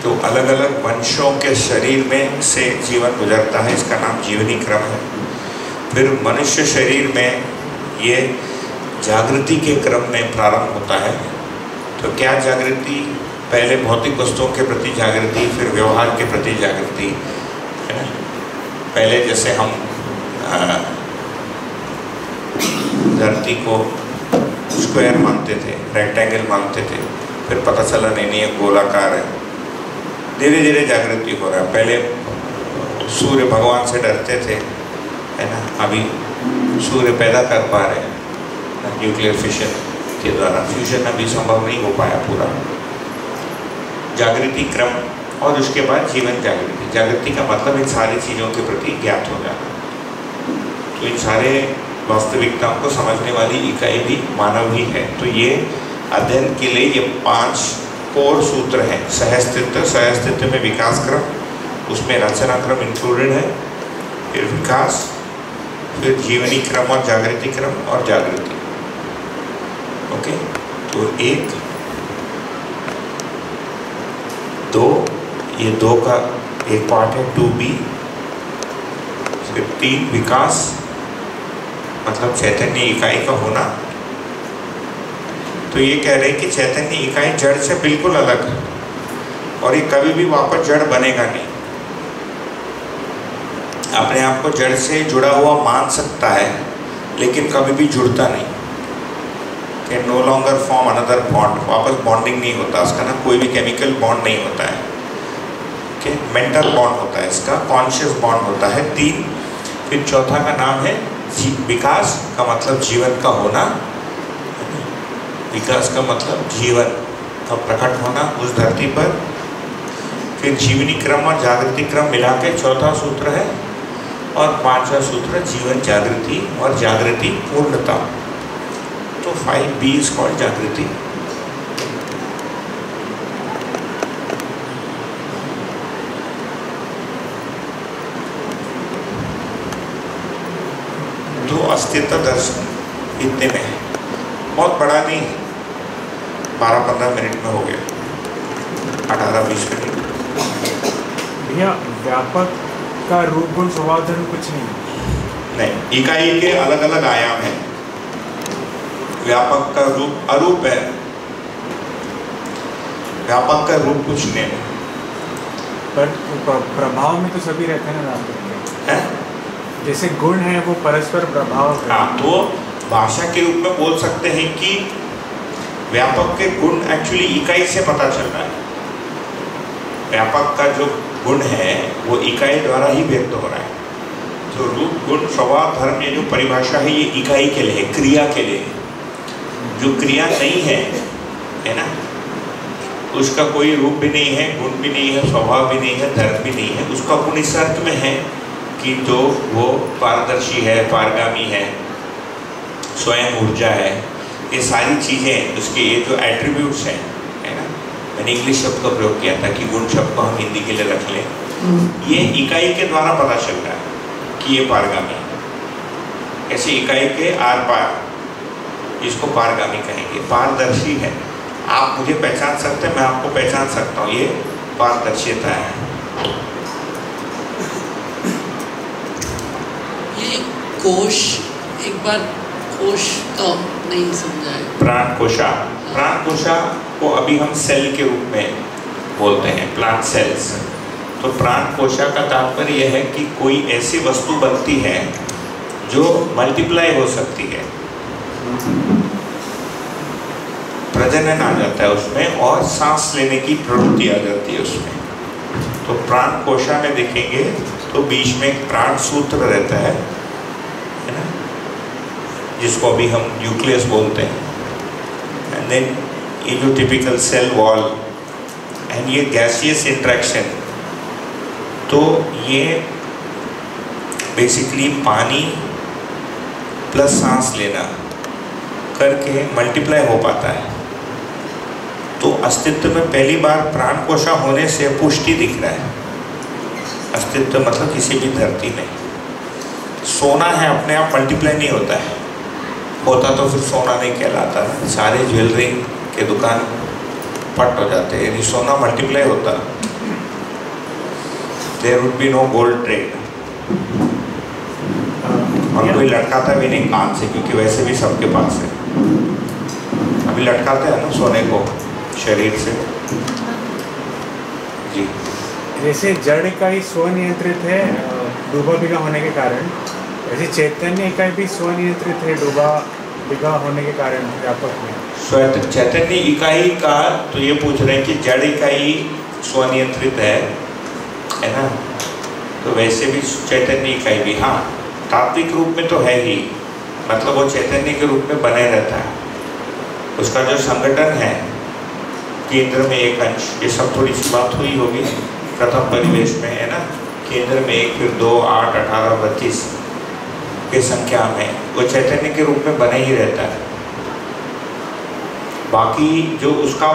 तो अलग अलग वंशों के शरीर में से जीवन गुजरता है, इसका नाम जीवनी क्रम है। फिर मनुष्य शरीर में ये जागृति के क्रम में प्रारंभ होता है। तो क्या जागृति? पहले भौतिक वस्तुओं के प्रति जागृति, फिर व्यवहार के प्रति जागृति, है ना। पहले जैसे हम धरती को स्क्वायर मानते थे, रेक्टेंगल मानते थे, फिर पता चला नहीं ये गोलाकार है। धीरे धीरे जागृति हो रहा है। पहले सूर्य भगवान से डरते थे, है ना, अभी सूर्य पैदा कर पा रहे हैं न्यूक्लियर फिशन के द्वारा। फ्यूजन अभी संभव नहीं हो पाया पूरा। जागृति क्रम और उसके बाद जीवन जागृति। जागृति का मतलब इन सारी चीज़ों के प्रति ज्ञात हो जाना। तो इन सारे वास्तविकताओं को समझने वाली इकाई भी मानव ही है। तो ये अध्ययन के लिए ये 5 कोर सूत्र हैं। सहस्तित्व, सहस्तित्व में विकास क्रम, उसमें रचना क्रम इंक्लूडेड है, फिर विकास, फिर जीवनी क्रम और जागृति क्रम और जागृति। ओके, तो 1, 2, ये 2 का एक पार्ट है 2B। फिर 3 विकास मतलब चैतन्य इकाई का होना। तो ये कह रहे हैं कि चैतन्य इकाई जड़ से बिल्कुल अलग है और ये कभी भी वापस जड़ बनेगा नहीं। अपने आप को जड़ से जुड़ा हुआ मान सकता है लेकिन कभी भी जुड़ता नहीं। Can no longer form another bond, वापस बॉन्डिंग नहीं होता उसका ना, कोई भी केमिकल बॉन्ड नहीं होता है। ओके, मेंटल बॉन्ड होता है इसका, कॉन्शियस बॉन्ड होता है। 3, फिर चौथा का नाम है विकास का मतलब जीवन का होना। विकास का मतलब जीवन का प्रकट होना उस धरती पर। फिर जीवनी क्रम और जागृति क्रम मिला के चौथा सूत्र है और 5वां सूत्र जीवन जागृति और जागृति पूर्णता। तो 5B इज कॉल्ड जागृति। तो अस्तित्व दर्शन इतने में है, बहुत बड़ा नहीं, 12-15 मिनट में हो गया, 18-20 मिनट। भैया व्यापक का रूप गुण स्वभाव धर्म कुछ नहीं, इकाई के अलग अलग आयाम हैं। व्यापक का रूप अरूप है, व्यापक का रूप कुछ नहीं है। पर प्रभाव में तो सभी रहते हैं ना है? जैसे गुण है वो परस्पर प्रभाव है। हाँ, तो भाषा के रूप में बोल सकते हैं कि व्यापक के गुण एक्चुअली इकाई से पता चल रहा है। व्यापक का जो गुण है वो इकाई द्वारा ही व्यक्त हो रहा है। तो रूप गुण स्वभाव धर्म ये जो परिभाषा है ये इकाई के लिए, क्रिया के लिए। जो क्रिया नहीं है ना, उसका कोई रूप भी नहीं है, गुण भी नहीं है, स्वभाव भी नहीं है, धर्म भी नहीं है। उसका गुण इस अर्थ में है कि तो वो पारदर्शी है, पारगामी है, स्वयं ऊर्जा है, ये सारी चीज़ें उसके ये जो एट्रीब्यूट्स हैं, है ना। मैंने इंग्लिश शब्द का प्रयोग किया था कि गुण शब्द को हम हिंदी के लिए रख लें। ये इकाई के द्वारा पता चल रहा है कि ये पारगामी है। ऐसे इकाई के आर पार, इसको पारगामी कहेंगे। पारदर्शी है, आप मुझे पहचान सकते हैं, मैं आपको पहचान सकता हूँ, ये पारदर्शिता है। ये कोश, एक बार कोश तो नहीं समझा है। प्राण कोशा, प्राण कोशा को अभी हम सेल के रूप में बोलते हैं, प्लांट सेल्स। तो प्राण कोशा का तात्पर्य यह है कि कोई ऐसी वस्तु बनती है जो मल्टीप्लाई हो सकती है, प्रजनन आ जाता है उसमें और सांस लेने की प्रवृत्ति आ जाती है उसमें। तो प्राण कोशा में देखेंगे तो बीच में एक प्राण सूत्र रहता है ना, जिसको अभी हम न्यूक्लियस बोलते हैं। एंड देन ये जो टिपिकल सेल वॉल एंड ये गैसियस इंट्रैक्शन, तो ये बेसिकली पानी प्लस सांस लेना करके मल्टीप्लाई हो पाता है। तो अस्तित्व में पहली बार प्राण कोशा होने से पुष्टि दिख रहा है। अस्तित्व मतलब किसी भी धरती में सोना है अपने आप मल्टीप्लाई नहीं होता है, होता तो फिर सोना नहीं कहलाता है। सारे ज्वेलरी के दुकान पट हो जाते हैं, यदि सोना मल्टीप्लाई होता there would be no gold trade. और कोई लटकाता भी नहीं कान से, क्योंकि वैसे भी सबके पास है। अभी लटकाते हैं ना सोने को शरीर से जी। जैसे जड़ इकाई स्वनियंत्रित है डूबा भिगा होने के कारण, वैसे चैतन्य इकाई भी स्वनियंत्रित है डूबा भिगा होने के कारण व्यापक में। चैतन्य इकाई का तो ये पूछ रहे हैं कि जड़ इकाई स्वनियंत्रित है ना, तो वैसे भी चैतन्य इकाई भी, हाँ तात्विक रूप में तो है ही, मतलब वो चैतन्य के रूप में बने रहता है। उसका जो संगठन है केंद्र में एक अंश, ये सब थोड़ी सी बात हुई होगी प्रथम परिवेश में, है ना। केंद्र में एक, फिर 2, 8, 18, 32 के संख्या में वो चैतन्य के रूप में बने ही रहता है। बाकी जो उसका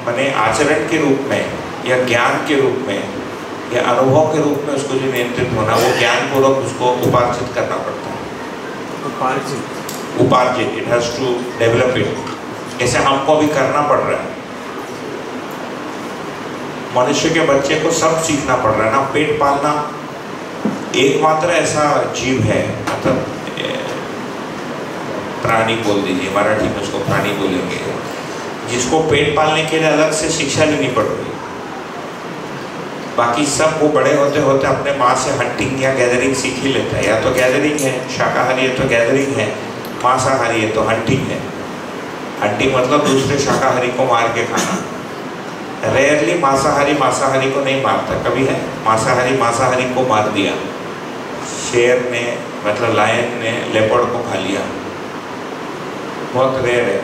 माने आचरण के रूप में या ज्ञान के रूप में या अनुभव के रूप में उसको जो नियंत्रित होना, वो ज्ञान पूर्वक उसको उपार्जित करना पड़ता है। उपार्जित, it has to develop it. ऐसे हमको भी करना पड़ रहा है। मनुष्य के बच्चे को सब सीखना पड़ रहा है ना। पेट पालना एकमात्र ऐसा जीव है, मतलब प्राणी बोल दीजिए, मराठी में उसको प्राणी बोलेंगे, जिसको पेट पालने के लिए अलग से शिक्षा लेनी पड़ रही है। बाकी सब वो बड़े होते होते अपने माँ से हंटिंग या गैदरिंग सीख ही लेता है। या तो गैदरिंग है, शाकाहारी है तो गैदरिंग है, मांसाहारी है तो हंटिंग है। हंटिंग मतलब दूसरे शाकाहारी को मार के खाना। रेयरली मांसाहारी को नहीं मारता, कभी है मांसाहारी को मार दिया। शेर ने, मतलब लायन ने लेपर्ड को खा लिया, बहुत रेयर है।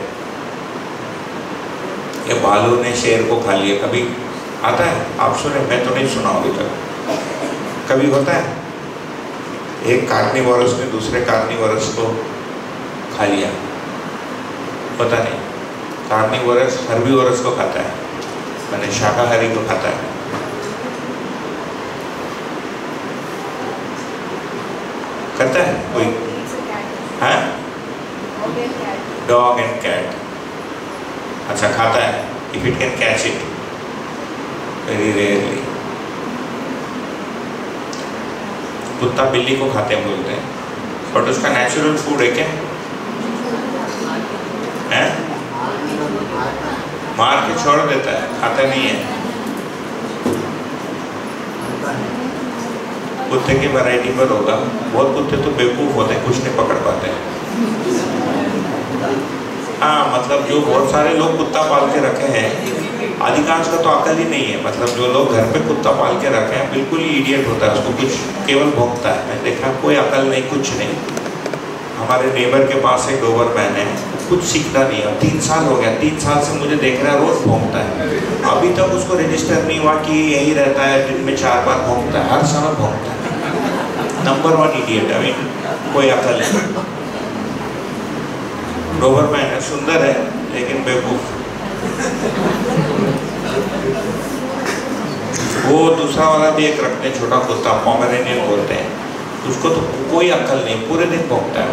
ये भालू ने शेर को खा लिया, कभी आता है? आप सुने? मैं तो नहीं सुना अभी तक। कभी होता है? एक कार्निवोरस ने दूसरे कार्निवोरस को खा लिया, पता नहीं। कार्निवोरस हर्बीवोरस को खाता है, मैंने शाकाहारी को खाता है। करता है कोई? हाँ, डॉग एंड कैट। अच्छा, खाता है। If it can catch it, very rarely. कुत्ता बिल्ली को खाते हैं बोलते हैं, बट उसका नेचुरल फूड है क्या? है? मार के छोड़ देता है, खाता नहीं है। कुत्ते की वैरायटी पर होगा। बहुत कुत्ते तो बेवकूफ़ होते हैं, कुछ नहीं पकड़ पाते हैं। हाँ, मतलब जो बहुत सारे लोग कुत्ता पाल के रखे हैं, अधिकांश का तो अकल ही नहीं है। मतलब जो लोग घर पे कुत्ता पाल के रखे हैं बिल्कुल ही इडियट होता है, उसको कुछ केवल भौंकता है। मैं देखा कोई अकल नहीं, कुछ नहीं। हमारे नेबर के पास एक डोबरमैन है, कुछ सीखता नहीं है। 3 साल हो गया, 3 साल से मुझे देख रहा है, रोज भौंकता है। अभी तक उसको रजिस्टर नहीं हुआ कि यही रहता है, दिन में 4 बार भौंकता है, हर समय भौंकता है। नंबर 1 इडियट, कोई अकल नहीं। डोबरमैन है, सुंदर है लेकिन बेवकूफ। वो दूसरा वाला भी एक रखते हैं, छोटा कुत्ता, पोमेरेनियन बोलते हैं, उसको तो कोई अक्ल नहीं, पूरे दिन भौंकता है।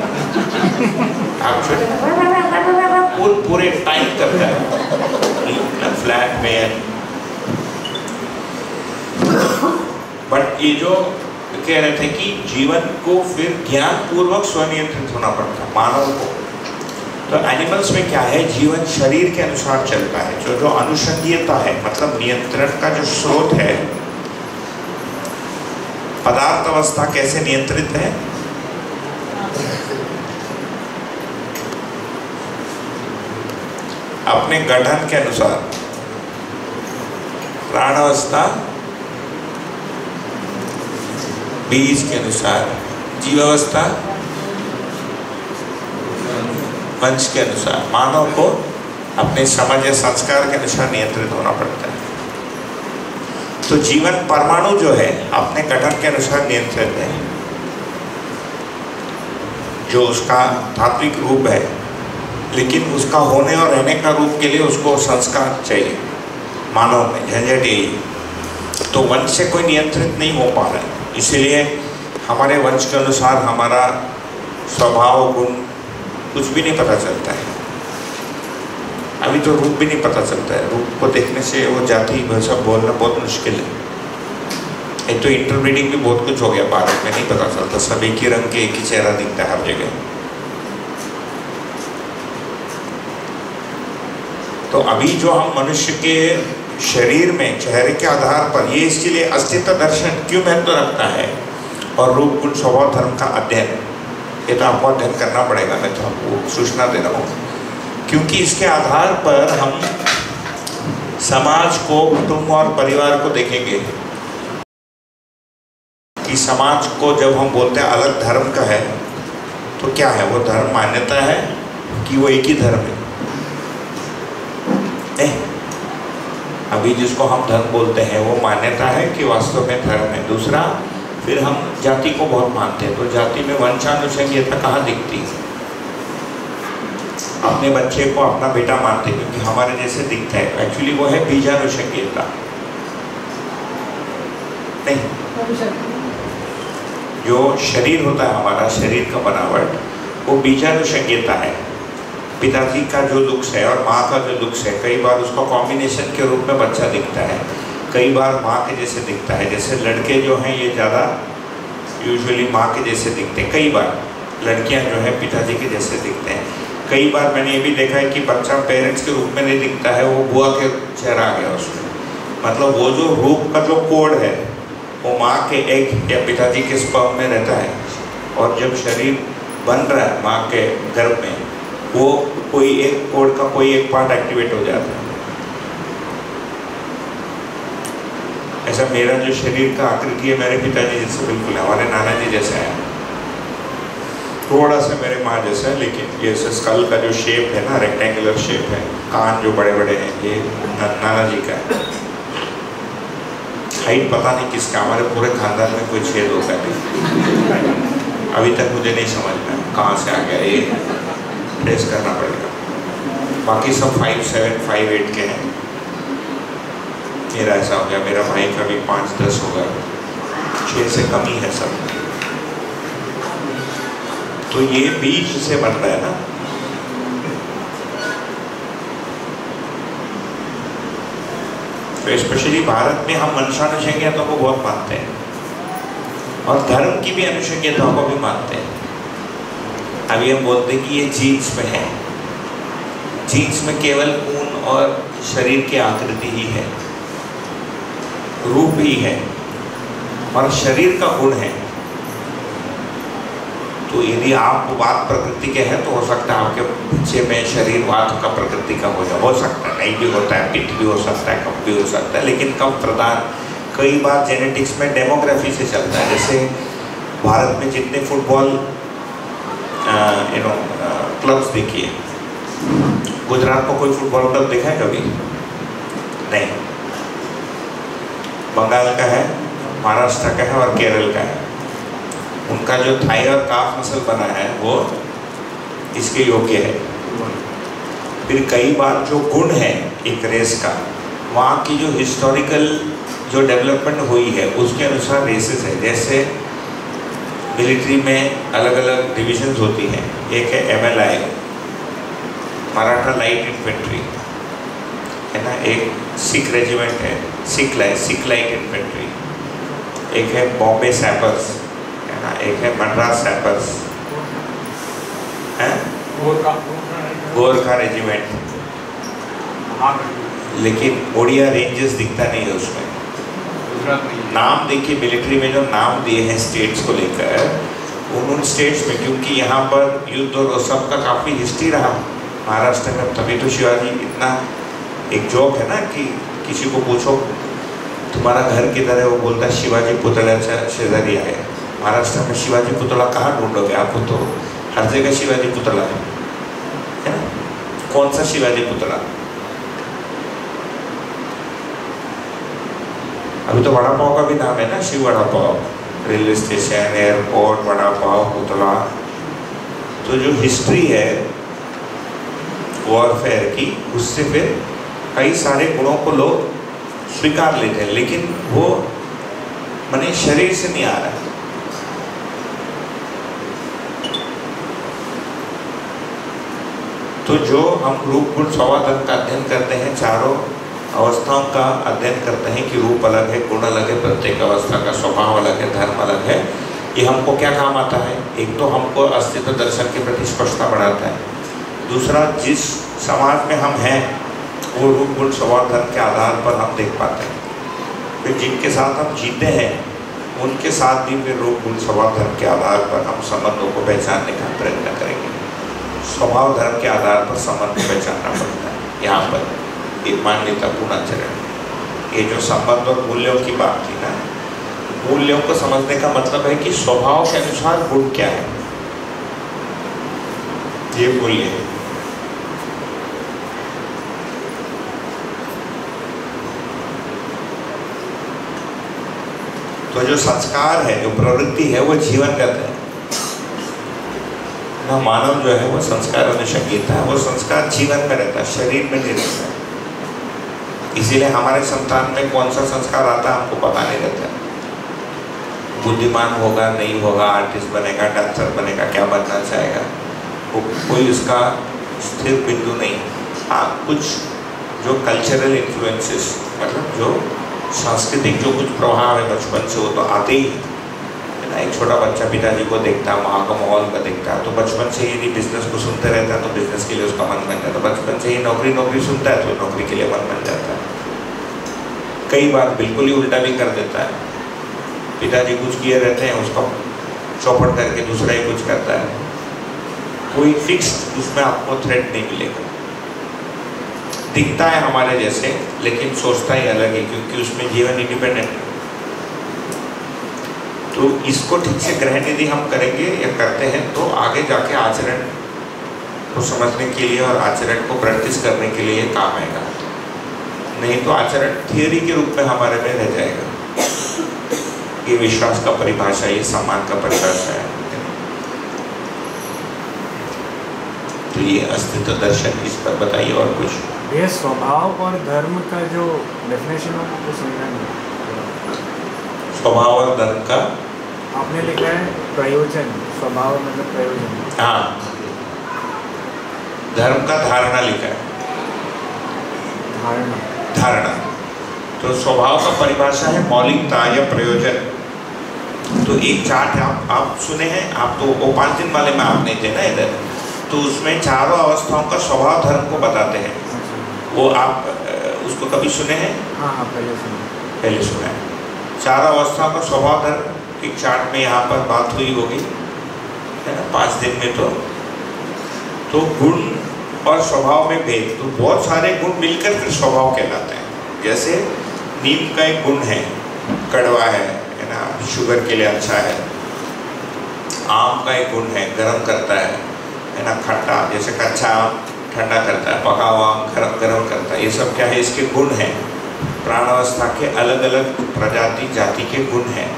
पूरे टाइम करता है फ्लैट में। बट ये जो कह रहे थे कि जीवन को फिर ज्ञान पूर्वक स्वनियंत्रित होना पड़ता है मानव को। तो एनिमल्स में क्या है, जीवन शरीर के अनुसार चलता है। जो अनुषंगीयता है, मतलब नियंत्रण का जो स्रोत है, पदार्थ अवस्था कैसे नियंत्रित है, अपने गठन के अनुसार। प्राणावस्था बीज के अनुसार, जीवावस्था वंश के अनुसार। मानव को अपने समझ या संस्कार के अनुसार नियंत्रित होना पड़ता है। तो जीवन परमाणु जो है अपने गठन के अनुसार नियंत्रित है, जो उसका धात्विक रूप है, लेकिन उसका होने और रहने का रूप के लिए उसको संस्कार चाहिए। मानव में झंझट यही। तो वंश से कोई नियंत्रित नहीं हो पा रहा है, इसलिए हमारे वंश के अनुसार हमारा स्वभाव गुण कुछ भी नहीं पता चलता है। अभी तो रूप भी नहीं पता चलता है, रूप को देखने से वो जाति भाषा बोलना बहुत मुश्किल है। एक तो इंटरब्रीडिंग भी बहुत कुछ हो गया भारत में, नहीं पता चलता, सब एक ही रंग के एक ही चेहरा दिखता है हर जगह। तो अभी जो हम मनुष्य के शरीर में चेहरे के आधार पर, ये इसके लिए अस्तित्व दर्शन क्यों महत्व रखता है, और रूप गुण स्वभाव धर्म का अध्ययन, ये तो आपको अध्ययन करना पड़ेगा। मैं तो आपको सूचना दे रहा हूँ, क्योंकि इसके आधार पर हम समाज को, कुटुंब और परिवार को देखेंगे कि समाज को जब हम बोलते हैं अलग धर्म का है, तो क्या है वो धर्म? मान्यता है कि वो एक ही धर्म है? नहीं, अभी जिसको हम धर्म बोलते हैं वो मान्यता है कि वास्तव में धर्म है। दूसरा, फिर हम जाति को बहुत मानते हैं, तो जाति में वंशानुसंगीयता कहाँ दिखती है? अपने बच्चे को अपना बेटा मानते हैं क्योंकि हमारे जैसे दिखता है, एक्चुअली वो है बीजानुसंगीयता। नहीं, जो शरीर होता है हमारा, शरीर का बनावट, वो बीजानुसंगीयता है। पिताजी का जो लुक्स है और माँ का जो लुक्स है, कई बार उसका कॉम्बिनेशन के रूप में बच्चा दिखता है, कई बार माँ के जैसे दिखता है। जैसे लड़के जो हैं ये ज़्यादा यूजुअली माँ के जैसे दिखते हैं, कई बार लड़कियाँ जो हैं पिताजी के जैसे दिखते हैं। कई बार मैंने ये भी देखा है कि बच्चा पेरेंट्स के रूप में नहीं दिखता है, वो बुआ के चेहरा आ गया उसमें। मतलब वो जो रूप का जो कोड है वो माँ के एग या पिताजी के स्पर्म में रहता है, और जब शरीर बन रहा है माँ के गर्भ में, वो कोई एक कोड का कोई एक पार्ट एक्टिवेट हो जाता है। ऐसा मेरा जो शरीर का आकृति है मेरे पिताजी जैसे बिल्कुल है, हमारे नाना जी जैसे है, थोड़ा सा मेरे माँ जैसा है, लेकिन जैसे स्कल का जो शेप है ना, रेक्टेंगुलर शेप है, कान जो बड़े बड़े हैं, ये नाना जी का है। हाइट पता नहीं किसका, हमारे पूरे खानदान में कोई छेद होता है, अभी तक मुझे नहीं समझ में कहाँ से आ गया, ये ट्रेस करना पड़ेगा। बाकी सब 5'7", 5'8" के हैं। मेरा ऐसा हो गया, मेरा भाई का भी 5'10" होगा, 6 से कम ही है सब। तो ये बीज से बन रहा है ना। तो स्पेशली भारत में हम वंशानुसंगीयता को बहुत मानते हैं, और धर्म की भी अनुसंगीयताओं को भी मानते हैं। अभी हम बोलते हैं कि ये जीन्स में है, जीन्स में केवल खून और शरीर की आकृति ही है, रूप ही है, हमारा शरीर का गुण है। तो यदि आप वात प्रकृति के हैं तो हो सकता है आपके बच्चे में शरीर वात का प्रकृति का हो सकता है, नहीं भी होता है, पित्त भी हो सकता है, कफ भी हो सकता है, लेकिन कफ प्रधान कई बार जेनेटिक्स में डेमोग्राफी से चलता है। जैसे भारत में जितने फुटबॉल क्लब्स देखिए, गुजरात को कोई फुटबॉल क्लब देखा है कभी? नहीं। बंगाल का है, महाराष्ट्र का है और केरल का है। उनका जो थाई और काफ मसल बना है वो इसके योग्य है। फिर कई बार जो गुण है एक रेस का, वहाँ की जो हिस्टोरिकल जो डेवलपमेंट हुई है उसके अनुसार रेसेस है। जैसे मिलिट्री में अलग अलग डिविजन्स होती हैं। एक है MLI, मराठा लाइट इन्फेंट्री है ना, एक सिख रेजिमेंट है, सिख लाइट इन्फेंट्री, एक है बॉम्बे सैपर्स है ना, एक है मद्रास सैपर्स है, गोरखा रेजिमेंट। लेकिन ओडिया रेंजर्स दिखता नहीं है उसमें। नाम देखिए, मिलिट्री में जो नाम दिए हैं स्टेट्स को लेकर, उन स्टेट्स में, क्योंकि यहाँ पर युद्ध और सब का काफ़ी हिस्ट्री रहा महाराष्ट्र में, तभी तो शिवाजी इतना, एक जोक है ना कि किसी को पूछो तुम्हारा घर किधर है, वो बोलता है शिवाजी पुतला शेजारी आए। महाराष्ट्र में शिवाजी पुतला कहाँ ढूंढोगे आप? तो हर जगह शिवाजी पुतला है ना। कौन सा शिवाजी पुतला? अभी तो वड़ा पाव का भी नाम है ना, Shiv vada pav, railway station, airport, vada pav, पुतला। तो जो हिस्ट्री है वॉरफेयर की, उससे फिर कई सारे गुणों को लोग स्वीकार लेते हैं, लेकिन वो माने शरीर से नहीं आ रहा है। तो जो हम रूप गुण स्वभाव धर्म का अध्ययन करते हैं, चारों अवस्थाओं का अध्ययन करते हैं कि रूप अलग है, गुण अलग है, प्रत्येक अवस्था का स्वभाव अलग है, धर्म अलग है। ये हमको क्या काम आता है? एक तो हमको अस्तित्व दर्शन के प्रति स्पष्टता बढ़ाता है, दूसरा जिस समाज में हम हैं वो रूप गुण स्वभाव धर्म के आधार पर हम देख पाते हैं। फिर जिनके साथ हम जीते हैं उनके साथ भी फिर रूप गुण स्वभाव धर्म के आधार पर हम संबंधों को पहचानने का प्रयत्न करेंगे। स्वभाव धर्म के आधार पर संबंध को पहचानना पड़ता है। यहाँ पर एक मान्यतापूर्ण आचरण, ये जो संबंध और मूल्यों की बात थी ना, मूल्यों को समझने का मतलब है कि स्वभाव के अनुसार गुण क्या है, ये मूल्य है। तो जो संस्कार है, जो प्रवृत्ति है, वो जीवनगत है ना। मानव जो है वो संस्कार अनुसंगीत है, वो संस्कार जीवन में रहता है, शरीर में नहीं रहता है। इसीलिए हमारे संतान में कौन सा संस्कार आता है हमको पता नहीं रहता। बुद्धिमान होगा नहीं होगा, आर्टिस्ट बनेगा, डांसर बनेगा, क्या बनना चाहेगा, वो कोई उसका स्थिर बिंदु नहीं। हाँ, कुछ जो कल्चरल इन्फ्लुएंसेस, मतलब जो सांस्कृतिक जो कुछ प्रभाव है बचपन से, वो तो आते ही है ना। एक छोटा बच्चा पिताजी को देखता है, वहाँ का माहौल का देखता है, तो बचपन से ही यदि बिजनेस को सुनते रहता है तो बिजनेस के लिए उसका मन बन जाता है। बचपन से ही नौकरी सुनता है तो नौकरी के लिए मन बन जाता है। कई बार बिल्कुल ही उल्टा भी कर देता है, पिताजी कुछ किए रहते हैं, उसका चौपट करके दूसरा ही कुछ करता है। कोई फिक्स उसमें आपको थ्रेड नहीं मिलेगा। दिखता है हमारे जैसे, लेकिन सोचता ही अलग है, क्योंकि उसमें जीवन इंडिपेंडेंट है। तो इसको ठीक से ग्रहण यदि हम करेंगे या करते हैं तो आगे जाके आचरण को समझने के लिए और आचरण को प्रैक्टिस करने के लिए काम आएगा। नहीं तो आचरण थियोरी के रूप में हमारे में रह जाएगा। ये विश्वास का परिभाषा, ये सम्मान का परिभाषा है। तो ये अस्तित्व दर्शन, इस पर बताइए और कुछ। ये स्वभाव और धर्म का जो डेफिनेशन है वो समझना नहीं। स्वभाव और धर्म का आपने लिखा है प्रयोजन, स्वभाव मतलब प्रयोजन। हाँ, धर्म का धारणा लिखा है, धारणा। तो स्वभाव का परिभाषा है मौलिकता या प्रयोजन। तो एक चार्ट है, आप सुने हैं, आप तो वो 5 दिन वाले में आप नहीं थे ना इधर, तो उसमें चारों अवस्थाओं का स्वभाव धर्म को बताते हैं। वो आप उसको कभी सुने हैं? हाँ, पहले सुना है। 4 अवस्था का स्वभाव धर्म एक चार्ट में यहाँ पर बात हुई होगी, है ना, 5 दिन में। तो गुण और स्वभाव में भेद, तो बहुत सारे गुण मिलकर फिर स्वभाव कहलाते हैं। जैसे नीम का एक गुण है, कड़वा है ना, शुगर के लिए अच्छा है। आम का एक गुण है, गर्म करता है ना, खट्टा, जैसे कच्चा आम ठंडा करता है, पका हुआ आम गर्म करता है। ये सब क्या है, इसके गुण हैं। प्राणावस्था के अलग अलग प्रजाति जाति के गुण हैं,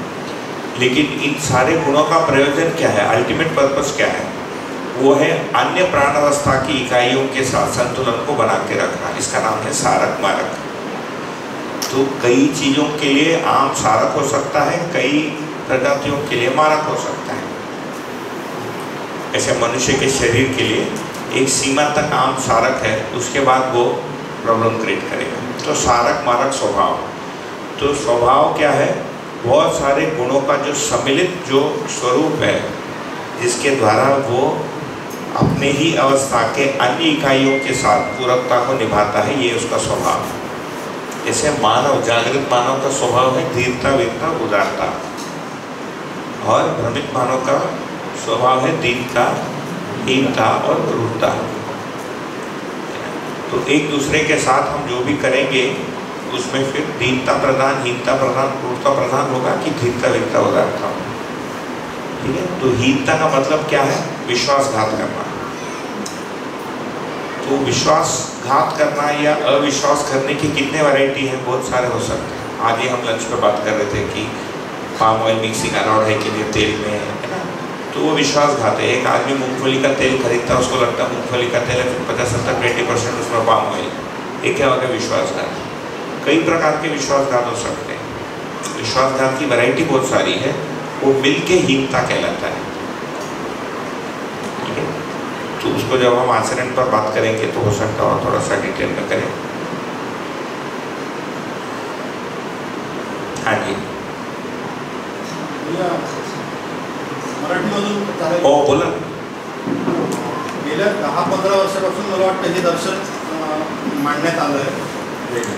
लेकिन इन सारे गुणों का प्रयोजन क्या है, अल्टीमेट पर्पस क्या है? वो है अन्य प्राणावस्था की इकाइयों के साथ संतुलन को बना के रखना। इसका नाम है सारक मारक। तो कई चीज़ों के लिए आम सारक हो सकता है, कई प्रजातियों के लिए मारक हो सकता है। ऐसे मनुष्य के शरीर के लिए एक सीमा तक आम सारक है, उसके बाद वो प्रॉब्लम क्रिएट करेगा। तो सारक मारक स्वभाव, तो स्वभाव क्या है, बहुत सारे गुणों का जो सम्मिलित जो स्वरूप है, जिसके द्वारा वो अपने ही अवस्था के अन्य इकाइयों के साथ पूरकता को निभाता है, ये उसका स्वभाव है। जैसे मानव, जागृत मानव का स्वभाव है धीरता, वीरता, उदारता, और भ्रमित मानव का स्वभाव है दीनता, हीनता और क्रूरता। तो एक दूसरे के साथ हम जो भी करेंगे उसमें फिर दीनता प्रधान, हीनता प्रधान, क्रूरता प्रधान होगा कि धीरता, वीरता, उदारता। ठीक है, तो हीनता का मतलब क्या है, विश्वासघात करना। तो विश्वासघात करना या अविश्वास करने की कितने वैरायटी है, बहुत सारे हो सकते हैं। आज ही हम लंच पे बात कर रहे थे कि पाम ऑयल मिक्सिंग अलाउड है कि नहीं तेल में, है ना, तो वो विश्वासघात है। एक आदमी मूंगफली का तेल खरीदता है, उसको लगता है मूंगफली का तेल है, फिर 50-70-20% उसमें पाम ऑयल, ये क्या होगा, विश्वासघात। कई प्रकार के विश्वासघात हो सकते हैं। विश्वासघात की वैरायटी बहुत सारी है, वो मिलके हीनता कहलाता है। ठीक है, तो उसको जब हम आचरण पर बात करेंगे तो हो सकता है और थोड़ा सा डिटेल में करें। हाँ जी, मराठीमधून ओ बोला। गेल्या 10-15 वर्षापासून मला वाटतं हे दर्शन मांडण्यात आलं आहे,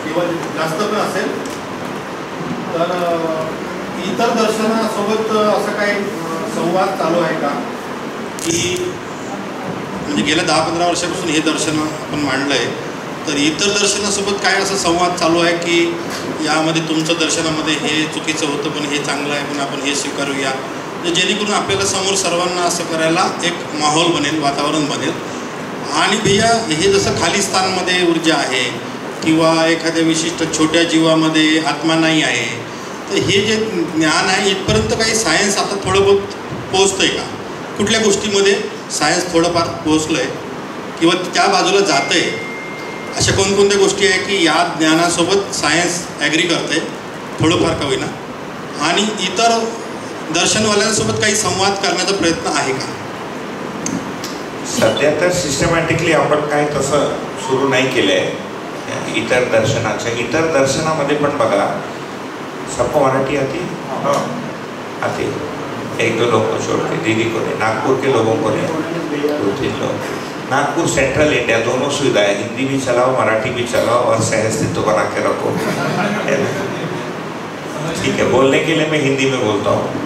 किंवा जास्त पण असेल तर इतर दर्शनासोबत असं काही संवाद चालू आहे का, की म्हणजे गेल्या 10-15 वर्षापासून हे दर्शन आपण मांडलं आहे, तर इतर दर्शनासोबत काय असा संवाद चालू आहे की यामध्ये तुमचं दर्शनामध्ये हे चुकीचं होतं पण हे चांगलं आहे, पण आपण हे स्वीकारूया, जेणेकरून आपल्याला समोर सर्वांना असं करायला एक माहोल बनेल, वातावरण बनेल। आणि भैया हे जसं खालिस्तानमध्ये ऊर्जा आहे किंवा एखाद्या विशिष्ट छोट्या जीवामध्ये आत्मा नाही आहे, तर हे जे ज्ञान आहे इथपर्यंत काही सायन्स आता थोडं बहुत पोहोचतं आहे का? कुठल्या गोष्टीमध्ये सायन्स थोडंफार पोहोचलं आहे किंवा त्या बाजूला जातं आहे? अशा कोणकोणत्या गोष्टी आहे की या ज्ञानासोबत सायन्स ॲग्री करते थोडंफार का होईना, आणि इतर दर्शनवाल्यांसोबत काही संवाद करण्याचा प्रयत्न आहे का? सध्या तर सिस्टमॅटिकली आपण काही तसं सुरू नाही केलं आहे इतर दर्शनाच्या। इतर दर्शनामध्ये पण बघा, सबको मराठी आती है? आती, 1-2 लोगों को छोड़ के, दीदी को नहीं, नागपुर के लोगों को नहीं, 2-3 लोग। नागपुर सेंट्रल इंडिया दोनों सुविधाएं, हिंदी भी चलाओ, मराठी भी चलाओ और सहअस्तित्व बना के रखो। ठीक है, बोलने के लिए मैं हिंदी में बोलता हूँ।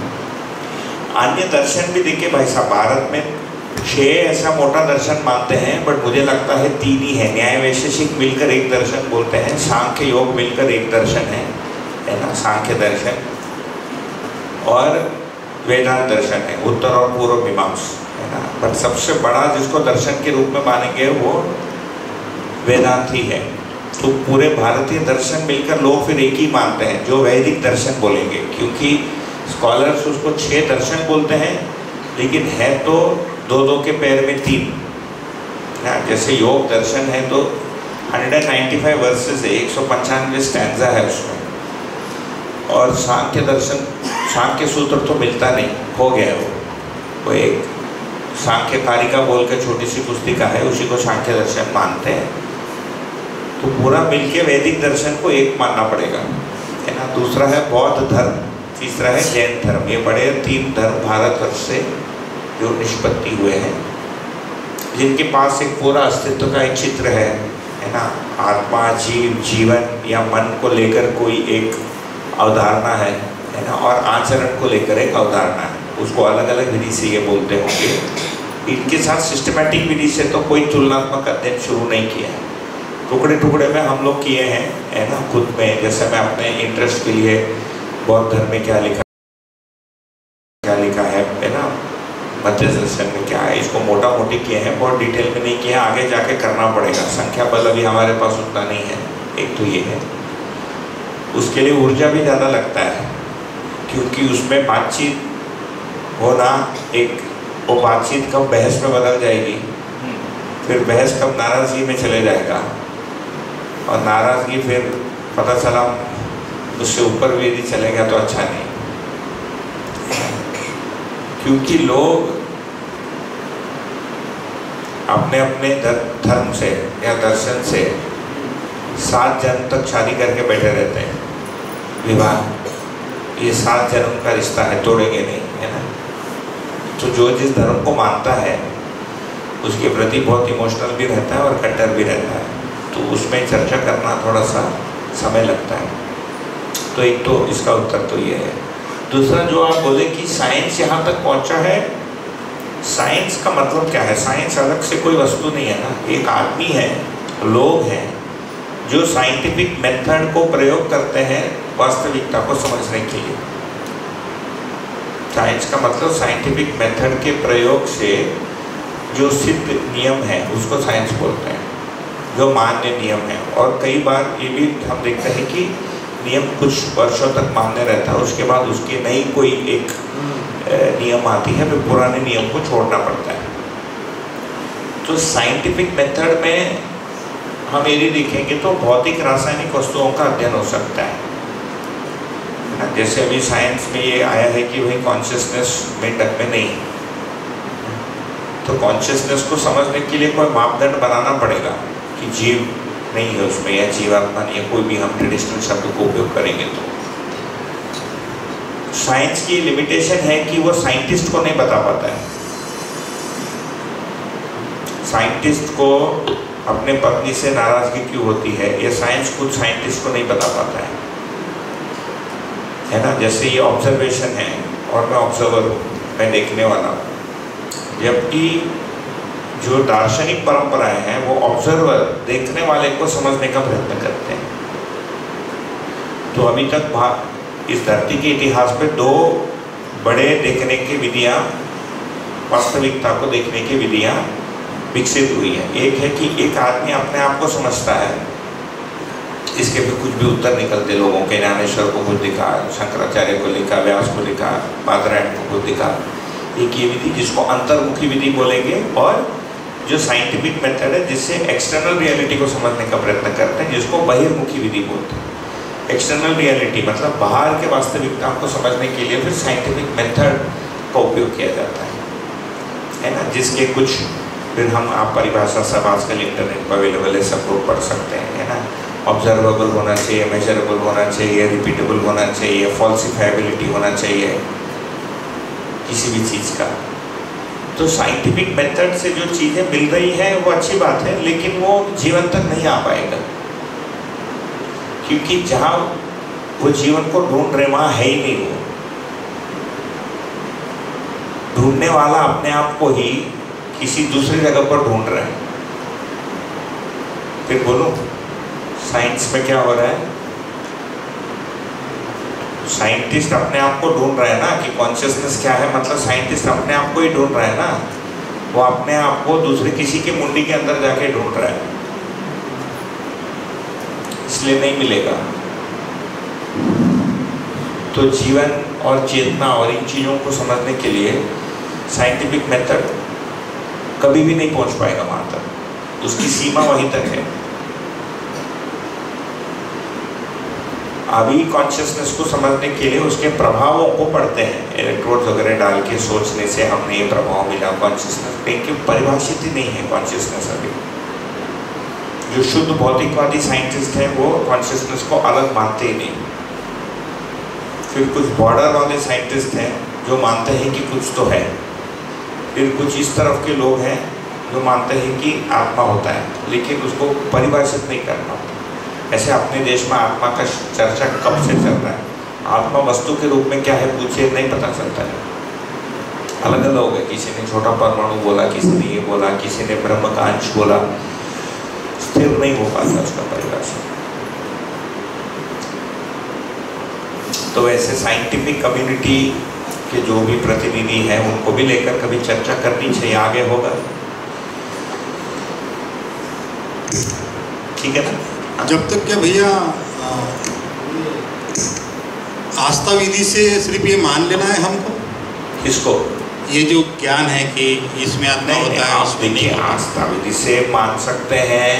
अन्य दर्शन भी देखिए भाई साहब, भारत में 6 ऐसा मोटा दर्शन मानते हैं, बट मुझे लगता है 3 ही है। न्याय वैशेषिक मिलकर एक दर्शन बोलते हैं, सांख्य योग मिलकर एक दर्शन है ना, सांख्य दर्शन, और वेदांत दर्शन है, उत्तर और पूर्व मीमांस, है ना। बट सबसे बड़ा जिसको दर्शन के रूप में मानेंगे वो वेदांत ही है। तो पूरे भारतीय दर्शन मिलकर लोग फिर एक ही मानते हैं, जो वैदिक दर्शन बोलेंगे, क्योंकि स्कॉलर्स उसको 6 दर्शन बोलते हैं, लेकिन है तो 2-2 के पैर में 3। जैसे योग दर्शन है तो 195 वर्सेस है, 195 स्टैंजा है उसमें, और सांख्य दर्शन, सांख्य सूत्र तो मिलता नहीं, हो गया वो एक सांख्य कारिका बोल के छोटी सी पुस्तिका है, उसी को सांख्य दर्शन मानते हैं। तो पूरा मिलके वैदिक दर्शन को एक मानना पड़ेगा, है ना। दूसरा है बौद्ध धर्म, तीसरा है जैन धर्म। ये बड़े 3 धर्म भारतवर्ष से जो निष्पत्ति हुए हैं, जिनके पास एक पूरा अस्तित्व का एक चित्र है ना। आत्मा, जीव, जीवन या मन को लेकर कोई एक अवधारणा है, है ना, और आचरण को लेकर एक अवधारणा है, उसको अलग अलग विधि से ये बोलते होंगे। इनके साथ सिस्टमैटिक विधि से तो कोई तुलनात्मक अध्ययन शुरू नहीं किया है, टुकड़े टुकड़े में हम लोग किए हैं, है ना, खुद में। जैसे मैं अपने इंटरेस्ट के लिए बौद्ध धर्म में क्या लिखा है ना, मध्य दर्शन में क्या है, इसको मोटा मोटी किए हैं, बहुत डिटेल में नहीं किया, आगे जाके करना पड़ेगा, संख्या बल अभी हमारे पास उतना नहीं है। एक तो ये है, उसके लिए ऊर्जा भी ज़्यादा लगता है, क्योंकि उसमें बातचीत होना, एक वो बातचीत कब बहस में बदल जाएगी, फिर बहस कब नाराज़गी में चले जाएगा, और नाराज़गी फिर पता चला उससे ऊपर भी यदि चले गया तो अच्छा नहीं। क्योंकि लोग अपने अपने धर्म से या दर्शन से 7 जन्म तक शादी करके बैठे रहते हैं, विवाह, ये 7 जन्म का रिश्ता है, तोड़ेंगे नहीं, है ना। तो जो जिस धर्म को मानता है उसके प्रति बहुत इमोशनल भी रहता है और कट्टर भी रहता है, तो उसमें चर्चा करना थोड़ा सा समय लगता है। तो एक तो इसका उत्तर तो ये है। दूसरा जो आप बोले कि साइंस यहाँ तक पहुँचा है, साइंस का मतलब क्या है? साइंस अलग से कोई वस्तु नहीं है ना, एक आदमी है, लोग हैं जो साइंटिफिक मेथड को प्रयोग करते हैं वास्तविकता को समझने के लिए। साइंस का मतलब साइंटिफिक मेथड के प्रयोग से जो सिद्ध नियम है उसको साइंस बोलते हैं, जो मान्य नियम है। और कई बार ये भी हम देखते हैं कि नियम कुछ वर्षों तक मान्य रहता है, उसके बाद उसकी नई कोई एक नियम आती है, फिर पुराने नियम को छोड़ना पड़ता है। तो साइंटिफिक मेथड में हम यदि देखेंगे तो भौतिक रासायनिक वस्तुओं का अध्ययन हो सकता है ना। जैसे अभी साइंस में ये आया है कि भाई कॉन्शियसनेस मेंढक में नहीं, तो कॉन्शियसनेस को समझने के लिए कोई मापदंड बनाना पड़ेगा कि जीव नहीं है उसमें, या जीवात्मा नहीं है, कोई भी हम ट्रेडिशनल शब्द को उपयोग करेंगे। तो साइंस की लिमिटेशन है कि वो साइंटिस्ट को नहीं बता पाता है। साइंटिस्ट को अपने पत्नी से नाराजगी क्यों होती है, ये साइंस खुद साइंटिस्ट को नहीं बता पाता है ना। जैसे ये ऑब्जर्वेशन है और मैं ऑब्जर्वर हूँ, मैं देखने वाला हूँ, जबकि जो दार्शनिक परंपराएं हैं वो ऑब्जर्वर, देखने वाले को समझने का प्रयत्न करते हैं। तो अभी तक इस धरती के इतिहास में 2 बड़े देखने की विधियां, वास्तविकता को देखने की विधियां विकसित हुई है। एक है कि एक आदमी अपने आप को समझता है, इसके भी कुछ भी उत्तर निकलते लोगों के, ज्ञानेश्वर को खुद दिखा, शंकराचार्य को लिखा, व्यास को लिखा, बादरायण को खुद दिखा। एक ये विधि जिसको अंतर्मुखी विधि बोलेंगे, और जो साइंटिफिक मेथड है जिससे एक्सटर्नल रियलिटी को समझने का प्रयत्न करते हैं, जिसको बहिर्मुखी विधि बोलते हैं। एक्सटर्नल रियलिटी मतलब बाहर के वास्तविकता को समझने के लिए फिर साइंटिफिक मेथड का उपयोग किया जाता है ना। जिसके कुछ फिर हम आप परिभाषा सब आजकल इंटरनेट पर अवेलेबल है, सब लोग पढ़ सकते हैं, है ना। ऑब्जर्वेबल होना चाहिए, मेजरेबल होना चाहिए, रिपीटेबल होना चाहिए, फॉल्सिफाइबिलिटी होना चाहिए किसी भी चीज़ का। तो साइंटिफिक मेथड से जो चीज़ें मिल रही हैं वो अच्छी बात है, लेकिन वो जीवन तक नहीं आ पाएगा, क्योंकि जहाँ वो जीवन को ढूंढ रहे वहाँ है ही नहीं। वो ढूंढने वाला अपने आप को ही किसी दूसरी जगह पर ढूंढ रहा है। फिर बोलो साइंस में क्या हो रहा है? साइंटिस्ट अपने आप को ढूंढ रहा है ना, कि कॉन्शियसनेस क्या है, मतलब साइंटिस्ट अपने आप को ही ढूंढ रहा है ना। वो अपने आप को दूसरे किसी के मुंडी के अंदर जाके ढूंढ रहा है, इसलिए नहीं मिलेगा। तो जीवन और चेतना और इन चीज़ों को समझने के लिए साइंटिफिक मेथड कभी भी नहीं पहुंच पाएगा वहाँ तक, उसकी सीमा वहीं तक है। अभी कॉन्शियसनेस को समझने के लिए उसके प्रभावों को पढ़ते हैं, इलेक्ट्रोड्स वगैरह डाल के सोचने से हमने ये प्रभाव मिला कॉन्शियसनेस पे, कि परिभाषित ही नहीं है कॉन्शियसनेस अभी। जो शुद्ध भौतिकवादी साइंटिस्ट हैं वो कॉन्शियसनेस को अलग मानते ही नहीं। फिर कुछ बॉर्डर वाले साइंटिस्ट हैं जो मानते हैं कि कुछ तो है। फिर कुछ इस तरफ के लोग हैं जो मानते हैं कि आत्मा होता है, लेकिन उसको परिभाषित नहीं करना होता। ऐसे अपने देश में आत्मा का चर्चा कब से चल रहा है? आत्मा वस्तु के रूप में क्या है पूछे नहीं पता चलता है। अलग अलग है, किसी ने छोटा परमाणु बोला, किसी ने ये बोला, किसी ने ब्रह्म का अंश बोला, स्थिर नहीं हो पाता उसका परिभाषा। तो वैसे साइंटिफिक कम्युनिटी के जो भी प्रतिनिधि हैं उनको भी लेकर कभी चर्चा करनी चाहिए, आगे होगा। ठीक है ना। जब तक क्या भैया आस्था विधि से सिर्फ ये मान लेना है हमको? किसको? ये जो ज्ञान है कि इसमें आत्मा होता है, आप देखिए आस्था विधि से मान सकते हैं,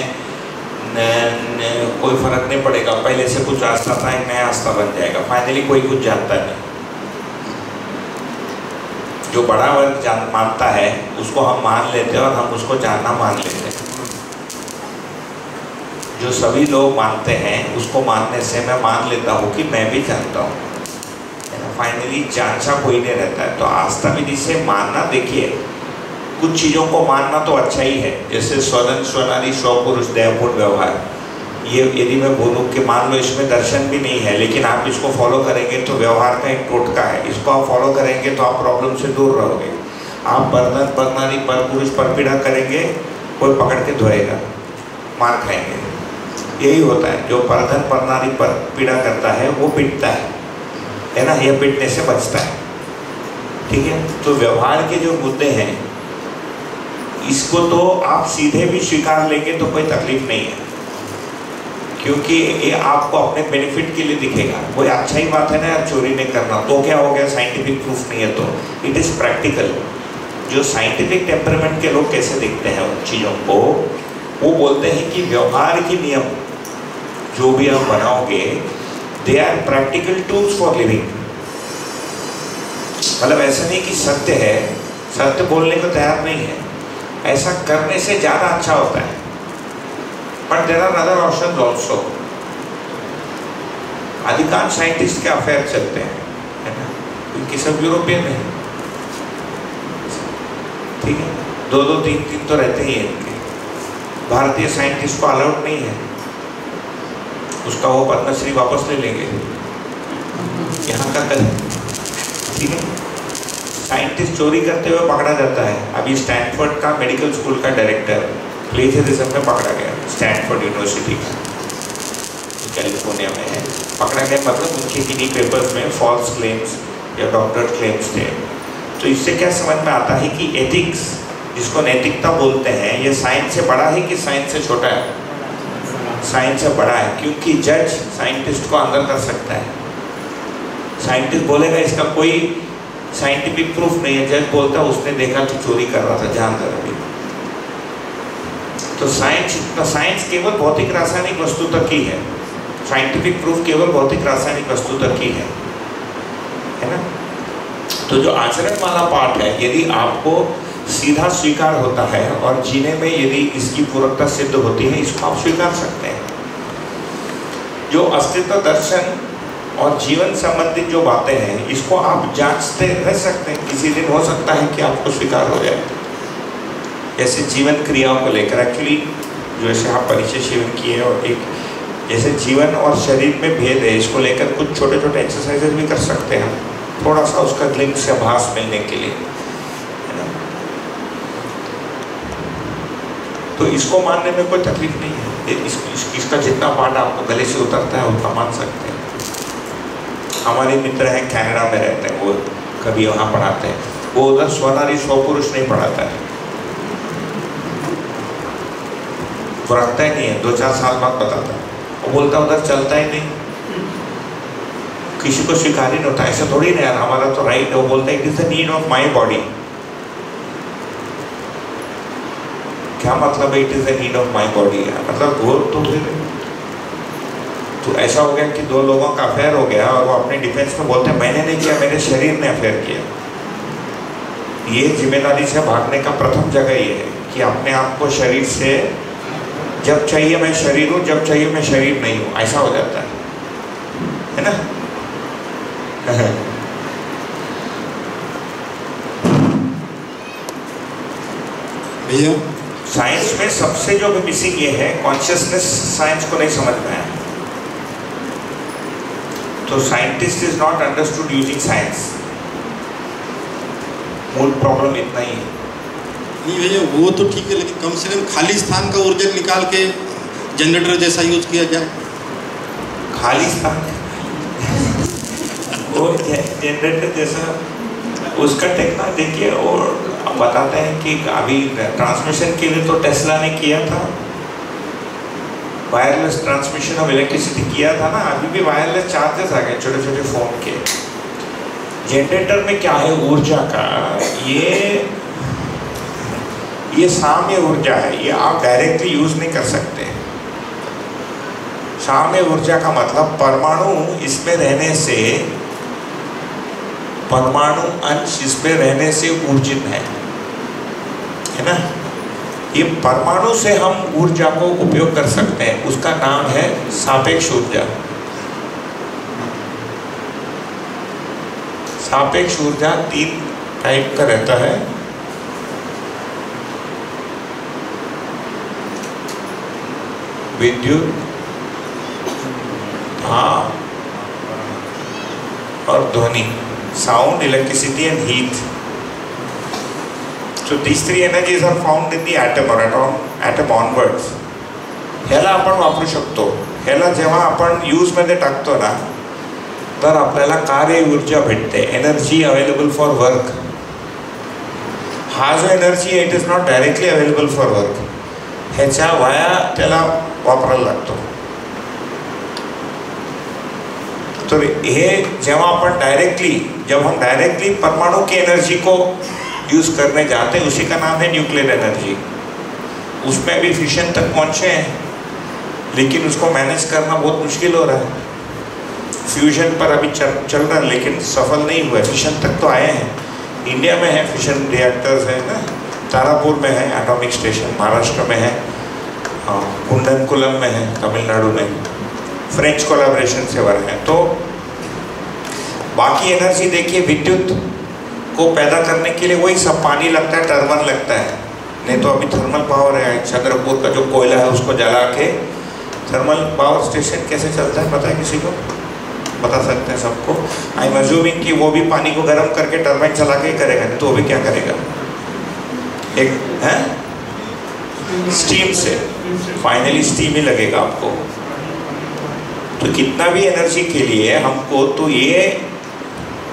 कोई फर्क नहीं पड़ेगा। पहले से कुछ आस्था था, एक नया आस्था बन जाएगा। फाइनली कोई कुछ जानता नहीं। जो बड़ा वर्ग मानता है उसको हम मान लेते हैं और हम उसको जानना मान लेते हैं। जो सभी लोग मानते हैं उसको मानने से मैं मान लेता हूँ कि मैं भी जानता हूँ, है ना। फाइनली जानसा कोई नहीं रहता है। तो आस्था विधि से मानना, देखिए कुछ चीज़ों को मानना तो अच्छा ही है, जैसे स्वधन स्वनारी स्वपुरुष दैवपूर्ण व्यवहार। ये यदि मैं बोलूँ कि मान लो इसमें दर्शन भी नहीं है, लेकिन आप इसको फॉलो करेंगे तो व्यवहार का एक टोटका है, इसको आप फॉलो करेंगे तो आप प्रॉब्लम से दूर रहोगे। आप बर्धन परनारी पर पुरुष पर पीड़ा करेंगे, कोई पकड़ के धोएगा, मार खाएंगे। यही होता है, जो बर्धन परनारी पर पीड़ा करता है वो पिटता है ना, यह पिटने से बचता है। ठीक है। तो व्यवहार के जो मुद्दे हैं इसको तो आप सीधे भी स्वीकार लेंगे तो कोई तकलीफ नहीं है, क्योंकि ये आपको अपने बेनिफिट के लिए दिखेगा। कोई अच्छा ही बात है ना यार, चोरी नहीं करना, तो क्या हो गया, साइंटिफिक प्रूफ नहीं है तो इट इज़ प्रैक्टिकल। जो साइंटिफिक टेम्परामेंट के लोग कैसे देखते हैं उन चीज़ों को, वो बोलते हैं कि व्यवहार के नियम जो भी आप बनाओगे they are practical tools for living. मतलब ऐसा नहीं कि सत्य है, सत्य बोलने को तैयार नहीं है, ऐसा करने से ज़्यादा अच्छा होता है। But there are other options also. अधिकांश साइंटिस्ट के अफेयर चलते हैं, है ना, क्योंकि सब यूरोपियन है। ठीक है, दो दो तीन तीन तो रहते ही हैं इनके। भारतीय साइंटिस्ट को अलाउड नहीं है, उसका वो पद्मश्री वापस ले लेंगे, यहाँ का कल। ठीक है, साइंटिस्ट चोरी करते हुए पकड़ा जाता है। अभी स्टैनफोर्ड का मेडिकल स्कूल का डायरेक्टर प्लेजरिज्म में पकड़ा गया, स्टैनफोर्ड यूनिवर्सिटी का, कैलिफोर्निया में है। पकड़ा गया मतलब उनके किन्हीं पेपर्स में फॉल्स क्लेम्स या डॉक्टरेट क्लेम्स थे। तो इससे क्या समझ में आता है कि एथिक्स, जिसको नैतिकता बोलते हैं, ये साइंस से बड़ा है कि साइंस से छोटा है? साइंस से बड़ा है, क्योंकि जज साइंटिस्ट को अंदर कर सकता है। साइंटिस्ट बोलेगा इसका कोई साइंटिफिक प्रूफ नहीं है, जज बोलता है उसने देखा तो चोरी कर रहा था, जान कर अभी। तो साइंस केवल भौतिक रासायनिक वस्तु तक ही है, साइंटिफिक प्रूफ केवल भौतिक रासायनिक वस्तु तक ही है ना। तो जो आचरण वाला पार्ट है, यदि आपको सीधा स्वीकार होता है और जीने में यदि इसकी पूरकता सिद्ध होती है, इसको आप स्वीकार सकते हैं। जो अस्तित्व दर्शन और जीवन संबंधित जो बातें हैं, इसको आप जांचते रह सकते हैं। किसी दिन हो सकता है कि आपको स्वीकार हो जाए। जैसे जीवन क्रियाओं को लेकर, एक्चुअली जो ऐसे आप परिचय सेवन किए, और एक जैसे जीवन और शरीर में भेद है, इसको लेकर कुछ छोटे छोटे एक्सरसाइजेज भी कर सकते हैं, थोड़ा सा उसका ग्लिम्स या भास मिलने के लिए, है ना। तो इसको मानने में कोई तकलीफ नहीं है। इसका जितना पार्ट आपको गले से उतरता है उतना मान सकते हैं। हमारे मित्र हैं, कनाडा में रहते हैं, वो कभी वहाँ पढ़ाते हैं। वो उधर स्वनारी स्वपुरुष नहीं पढ़ाता है, वो रखता ही नहीं है, 2-4 साल बाद बताता है। वो बोलता उधर चलता ही नहीं, किसी को स्वीकार ही नहीं होता। ऐसा थोड़ी नहीं यार, हमारा तो राइट है। वो बोलता है it is the need of my body. क्या मतलब है it is the need of my body? मतलब वो तो फिर तो ऐसा हो गया कि दो लोगों का अफेयर हो गया और वो अपने डिफेंस में बोलते हैं मैंने नहीं किया, मेरे शरीर ने अफेयर किया। ये जिम्मेदारी से भागने का प्रथम जगह ये है कि अपने आप को शरीर से, जब चाहिए मैं शरीर हूँ, जब चाहिए मैं शरीर नहीं हूँ, ऐसा हो जाता है ना। भैया साइंस में सबसे जो मिसिंग ये है, कॉन्शियसनेस साइंस को नहीं समझ में आया। तो scientist is not understood using science. मूल प्रॉब्लम इतना ही है। नहीं भैया वो तो ठीक है, लेकिन कम से कम खाली स्थान का ऊर्जा निकाल के जनरेटर जैसा यूज किया जाए। खाली स्थान वो जनरेटर जैसा उसका टेक्नोलॉजी देखिए। और हम बताते हैं कि अभी ट्रांसमिशन के लिए तो टेस्ला ने किया था, वायरलेस ट्रांसमिशन ऑफ इलेक्ट्रिसिटी किया था ना। अभी भी वायरलेस चार्जर्स आ गए छोटे छोटे फोन के। जनरेटर में क्या है ऊर्जा का, ये साम्य ऊर्जा है, ये आप डायरेक्टली यूज नहीं कर सकते। साम्य ऊर्जा का मतलब परमाणु इसमें रहने से, परमाणु अंश इसमें रहने से ऊर्जित है ना। ये परमाणु से हम ऊर्जा को उपयोग कर सकते हैं, उसका नाम है सापेक्ष ऊर्जा। सापेक्ष ऊर्जा 3 टाइप का रहता है। विद्युत, भाप और ध्वनि, sound, electricity and heat. So these 3 energies are found in the atom or atom onwards. ह्याला आपण वापरू शकतो। ह्याला जेव्हा आपण यूज मध्ये टाकतो ना, तर आपल्याला कार्य ऊर्जा भेटते, एनर्जी अवेलेबल फॉर वर्क। हा जो एनर्जी आहे it is not directly available for work, ह्याच्या वाया त्याला वापरायला लागतो। तो ये जब हम डायरेक्टली परमाणु की एनर्जी को यूज करने जाते हैं, उसी का नाम है न्यूक्लियर एनर्जी। उसमें भी फिशन तक पहुंचे हैं, लेकिन उसको मैनेज करना बहुत मुश्किल हो रहा है। फ्यूजन पर अभी चल रहा है, लेकिन सफल नहीं हुआ। फिशन तक तो आए हैं, इंडिया में है फिशन रिएक्टर्स है ना, तारापुर में है एटॉमिक स्टेशन, महाराष्ट्र में है, कुंडनकुलम में है तमिलनाडु में, फ्रेंच कोलैबोरेशन से वर्क है। तो बाकी एनर्जी देखिए, विद्युत को पैदा करने के लिए वही सब पानी लगता है, टर्बाइन लगता है। नहीं तो अभी थर्मल पावर है, चंद्रपुर का जो कोयला है उसको जला के थर्मल पावर स्टेशन कैसे चलता है पता है किसी को? बता सकते हैं सबको। आई एम अज्यूमिंग कि वो भी पानी को गर्म करके टर्बाइन चला के ही करेगा, नहीं तो वो भी क्या करेगा? एक है स्टीम से, फाइनली स्टीम ही लगेगा आपको। तो कितना भी एनर्जी के लिए हमको, तो ये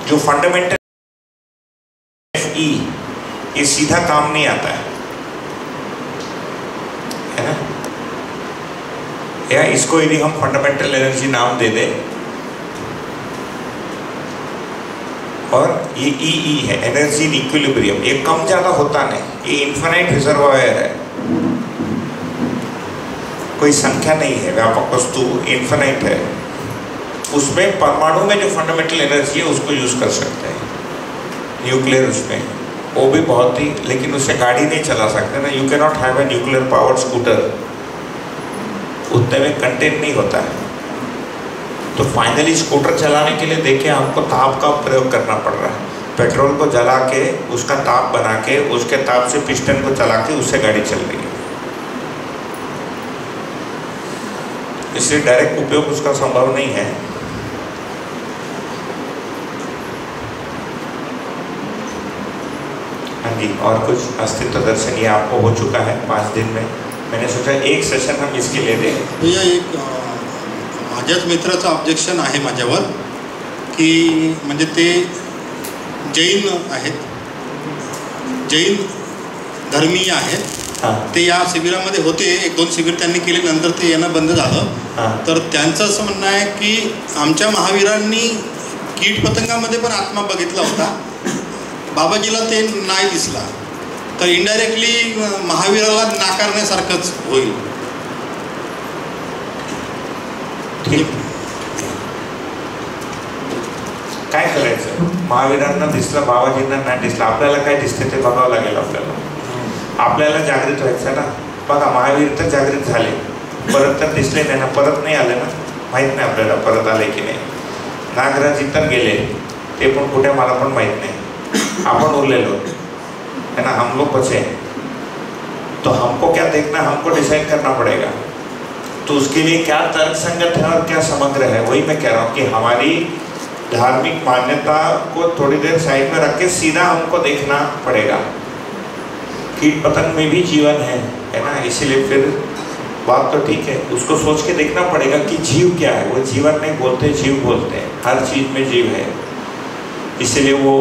जो फंडामेंटल ई, ये सीधा काम नहीं आता है ना। या इसको यदि हम फंडामेंटल एनर्जी नाम दे दें, और ये ई है, एनर्जी इन इक्विलिब्रियम। ये कम ज़्यादा होता नहीं, ये इन्फिनाइट रिजर्वायर है, कोई संख्या नहीं है, व्यापक वस्तु इन्फिनाइट है। उसमें परमाणु में जो फंडामेंटल एनर्जी है उसको यूज़ कर सकते हैं। न्यूक्लियर उसमें वो भी बहुत ही, लेकिन उससे गाड़ी नहीं चला सकते ना। You can not have a nuclear powered scooter, उतने में कंटेंट नहीं होता है। तो फाइनली स्कूटर चलाने के लिए देखिए आपको ताप का प्रयोग करना पड़ रहा है। पेट्रोल को जला के उसका ताप बना के, उसके ताप से पिस्टन को चला के उससे गाड़ी चल रही है। इसलिए डायरेक्ट उपयोग उसका संभव नहीं है। हाँ जी, और कुछ अस्तित्व दर्शन ये आपको हो चुका है 5 दिन में। मैंने सोचा एक सेशन हम इसके ले दें। भैया एक माझ्याच मित्राचं ऑब्जेक्शन आहे माझ्यावर, की म्हणजे ते जैन आहेत, जैन धर्मीय आहेत। ते या शिबिरामध्ये होते, 1-2 शिबिर त्यांनी केले, नंतर ते येणं बंद झालं। तर त्यांचं असं म्हणणं आहे की आमच्या महावीरांनी कीटपतंगामध्ये पण आत्मा बघितला होता, बाबाजीला ते नाही दिसला, तर इनडायरेक्टली महावीराला नाकारण्यासारखंच होईल। ठीक, काय करायचं? महावीरांना दिसलं, बाबाजींना नाही दिसलं, आपल्याला काय दिसते ते बघावं लागेल। आपल्याला जागृत व्हायचं ना। बघा, महावीर तर जागृत झाले, परत तर दिसले नाही ना, परत नाही आले ना, माहीत नाही आपल्याला परत आले की नाही। नागराज इतर गेले, ते पण कुठे मला पण माहीत नाही। अपन उरलेलो है ना, हम लोग बचे। तो हमको क्या देखना, हमको डिसाइड करना पड़ेगा। तो उसके लिए क्या तर्क संगत है और क्या समग्र है, वही मैं कह रहा हूँ कि हमारी धार्मिक मान्यता को थोड़ी देर साइड में रख के सीधा हमको देखना पड़ेगा। कीट पतंग में भी जीवन है ना, इसीलिए फिर बात तो ठीक है, उसको सोच के देखना पड़ेगा कि जीव क्या है। वो जीवन नहीं बोलते, जीव बोलते हैं, हर चीज में जीव है। इसीलिए वो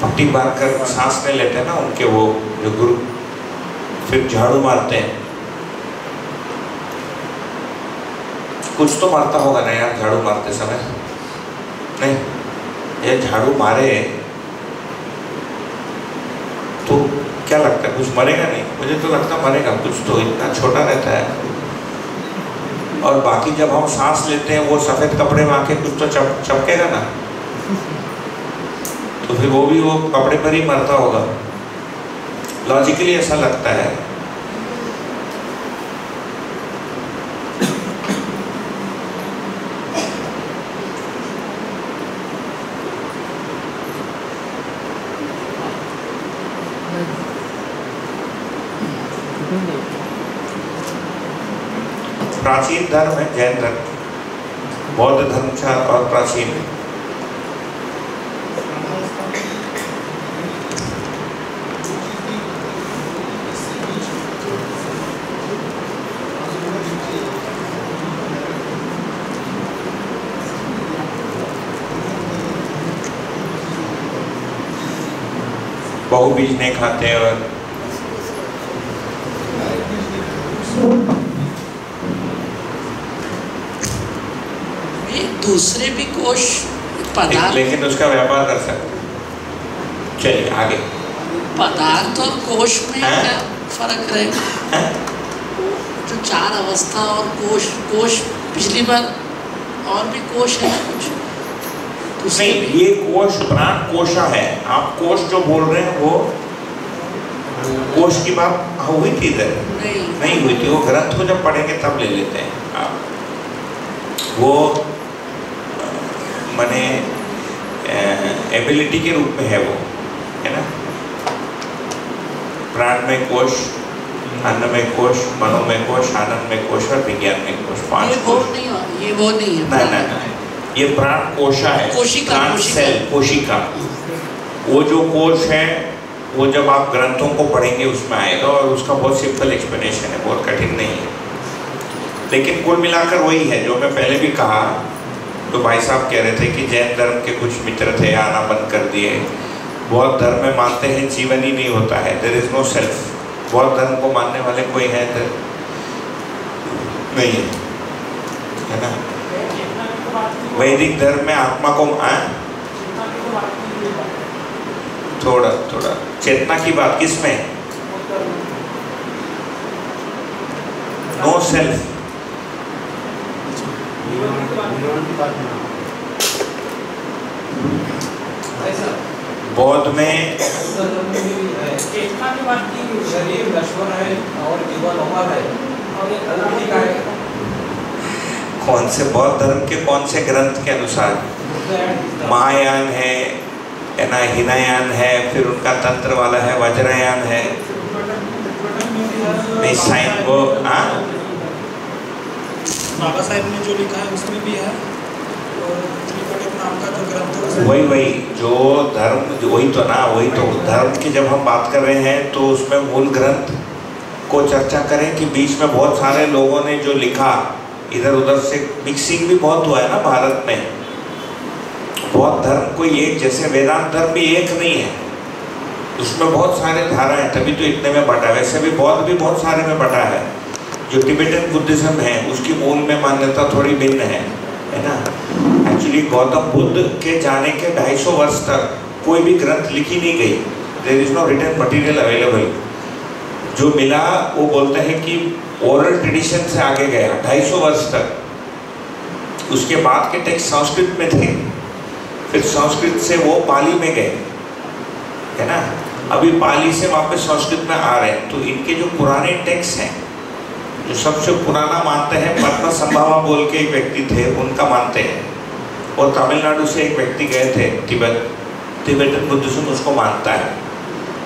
पट्टी बांध कर सांस नहीं लेते हैं ना, उनके वो जो गुरु फिर झाड़ू मारते हैं। कुछ तो मारता होगा ना यार झाड़ू मारते समय, नहीं ये झाड़ू मारे तो क्या लगता है, कुछ मरेगा नहीं? मुझे तो लगता मरेगा कुछ, तो इतना छोटा रहता है। और बाकी जब हम सांस लेते हैं वो सफेद कपड़े में आके कुछ तो चपकेगा ना, तो फिर वो भी वो कपड़े पर ही मरता होगा। लॉजिकली ऐसा लगता है। प्राचीन धर्म है जैन धर्म, बौद्ध धर्म और प्राचीन है। बहुबीज नहीं खाते और दूसरे भी कोश पदार्थ, लेकिन उसका व्यापार कर सकते। चलिए आगे। पदार्थ और कोश में क्या फर्क रहेगा? जो चार अवस्था और कोश पिछली बार और भी कोश है कुछ नहीं, ये कोश प्राण कोशा है। आप कोश जो बोल रहे हैं वो कोश की बात हुई थी इधर? नहीं हुई थी। वो ग्रंथ को जब पढ़ेंगे तब ले लेते हैं आप। वो माने एबिलिटी के रूप में है वो, है ना। प्राण में कोश, अन्न में कोश, मनो में कोश, आनंद में कोश और विज्ञान में कोश, 5 कोश। ये वो नहीं है। ना, ये प्राण कोशा है, कोशिका, सेल, कोशिका। वो जो कोश है वो जब आप ग्रंथों को पढ़ेंगे उसमें आएगा, और उसका बहुत सिंपल एक्सप्लेनेशन है, बहुत कठिन नहीं है। लेकिन कुल मिलाकर वही है जो मैं पहले भी कहा। तो भाई साहब कह रहे थे कि जैन धर्म के कुछ मित्र थे, आना बंद कर दिए। बौद्ध धर्म में मानते हैं जीवन ही नहीं होता है, देयर इज नो सेल्फ। बौद्ध धर्म को मानने वाले कोई है नहीं है ना। वैदिक धर्म में आत्मा को थोड़ा चेतना की बात किसमें? No self. बौद्ध में चेतना की बात की, शरीर नश्वर है और जीवन अमर है, और ये अलौकिक है। कौन से बौद्ध धर्म के कौन से ग्रंथ के अनुसार? महायान है ना, हिनायान है, फिर उनका तंत्र वाला है, वज्रयान है। नहीं साइन वो बाबा साहब ने जो लिखा है उसमें भी है, और त्रिपिटक नाम का जो ग्रंथ है वही जो धर्म, वही तो ना, वही तो धर्म की जब हम बात कर रहे हैं तो उसमें मूल ग्रंथ को चर्चा करें कि बीच में बहुत सारे लोगों ने जो लिखा, इधर उधर से मिक्सिंग भी बहुत हुआ है ना भारत में। बौद्ध धर्म कोई एक, जैसे वेदांत धर्म भी एक नहीं है, उसमें बहुत सारे धारा हैं, तभी तो इतने में बटा है। वैसे भी बौद्ध भी बहुत सारे में बटा है। जो टिबेटन बुद्धिज्म है उसकी मूल में मान्यता थोड़ी भिन्न है ना। एक्चुअली गौतम बुद्ध के जाने के 250 वर्ष तक कोई भी ग्रंथ लिखी नहीं गई, there is no written material available. जो मिला वो बोलते हैं कि ओरल ट्रेडिशन से आगे गया 250 वर्ष तक। उसके बाद के टेक्स्ट संस्कृत में थे, फिर संस्कृत से वो पाली में गए, है ना। अभी पाली से वापस संस्कृत में आ रहे हैं। तो इनके जो पुराने टेक्स्ट हैं, जो सबसे पुराना मानते हैं, पद्म संभावा बोल के एक व्यक्ति थे, उनका मानते हैं। और तमिलनाडु से एक व्यक्ति गए थे तिब्बतन बुद्धिज्म, उसको मानता है।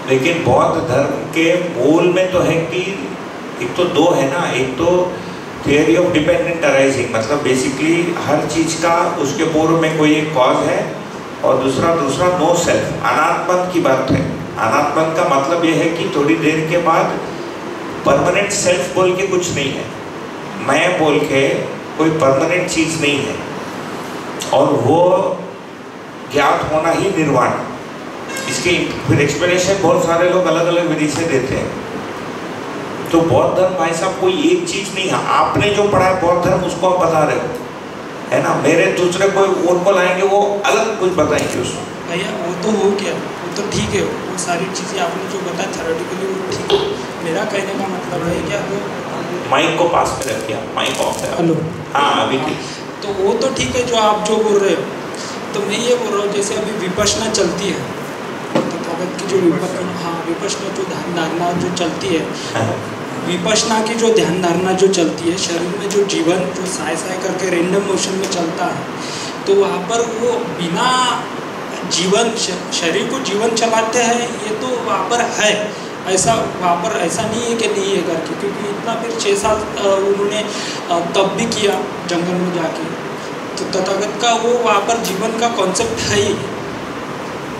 लेकिन बौद्ध धर्म के मूल में तो है कि एक तो दो है ना, एक तो थियरी ऑफ डिपेंडेंट अराइजिंग, मतलब बेसिकली हर चीज का उसके पूर्व में कोई एक कॉज है और दूसरा नो सेल्फ, अनात्मन की बात है। अनात्मन का मतलब यह है कि थोड़ी देर के बाद परमानेंट सेल्फ बोल के कुछ नहीं है, मैं बोल के कोई परमानेंट चीज नहीं है, और वो ज्ञात होना ही निर्वाण। इसके फिर एक्सप्लेनेशन बहुत सारे लोग अलग अलग विधि से देते हैं। तो बौद्ध धर्म भाई साहब कोई एक चीज नहीं है, आपने जो पढ़ा है बौद्ध धर्म उसको आप बता रहे हो, है ना। मेरे दूसरे कोई उनको लाएंगे वो अलग कुछ बताएंगे उसको। भैया वो तो हो गया, वो तो ठीक है, वो सारी चीज़ें आपने जो बताया थ्योरेटिकली वो ठीक है। मेरा कहने का मतलब है क्या, वो माइक को पास में रखिए, माइक ऑफ है। हेलो, हाँ अभी ठीक। तो वो तो ठीक है जो आप जो बोल रहे हो, तो मैं ये बोल रहा हूँ जैसे अभी विपश्यना चलती है, तथागत की जो विपश्यना जो ध्यान धारणा जो चलती है, विपश्यना की जो ध्यान धारणा जो चलती है, शरीर में जो जीवन जो साय करके रेंडम मोशन में चलता है, तो वहाँ पर वो बिना जीवन शरीर को जीवन चलाते हैं, ये तो वहाँ पर है। ऐसा वहाँ पर ऐसा नहीं है कि नहीं है करके, क्योंकि इतना फिर 6 साल उन्होंने तब भी किया जंगल में जाके, तो तथागत का वो वहाँ पर जीवन का कॉन्सेप्ट है ही,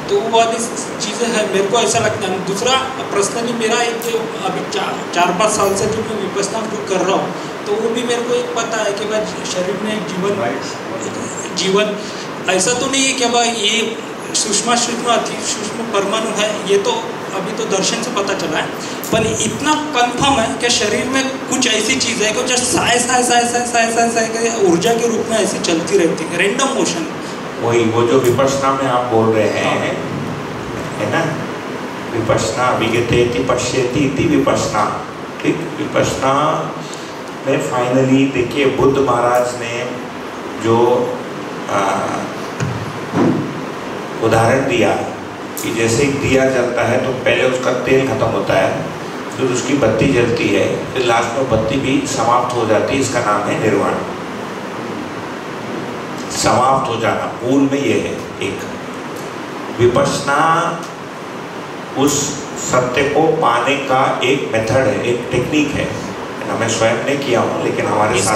तो वो वाली चीज़ें हैं। मेरे को ऐसा लगता है। दूसरा पर्सनली मेरा एक जो अभी 4-5 साल से जो मैं विपश्यना जो कर रहा हूँ, तो वो भी मेरे को एक पता है कि भाई शरीर में एक जीवन ऐसा तो नहीं है कि भाई ये सूक्ष्म अति सूक्ष्म परमाणु है, ये तो अभी तो दर्शन से पता चला है, पर इतना कंफर्म है कि शरीर में कुछ ऐसी चीज़ है कि जो साय ऊर्जा के रूप में ऐसी चलती रहती है, रेंडम मोशन। वही वो जो विपश्यना में आप बोल रहे हैं, है ना, विपश्यना विगतेति पश्यति इति विपश्यना। ठीक, विपश्यना में फाइनली देखिए बुद्ध महाराज ने जो उदाहरण दिया कि जैसे एक दिया जलता है तो पहले उसका तेल खत्म होता है, फिर उसकी बत्ती जलती है, फिर लास्ट में बत्ती भी समाप्त हो जाती है। इसका नाम है निर्वाण, समाप्त हो जाना। मूल में ये है एक विपश्यना, उस सत्य को पाने का एक मेथड है, एक टेक्निक है ना। मैं स्वयं ने किया हूँ, लेकिन हमारे साथ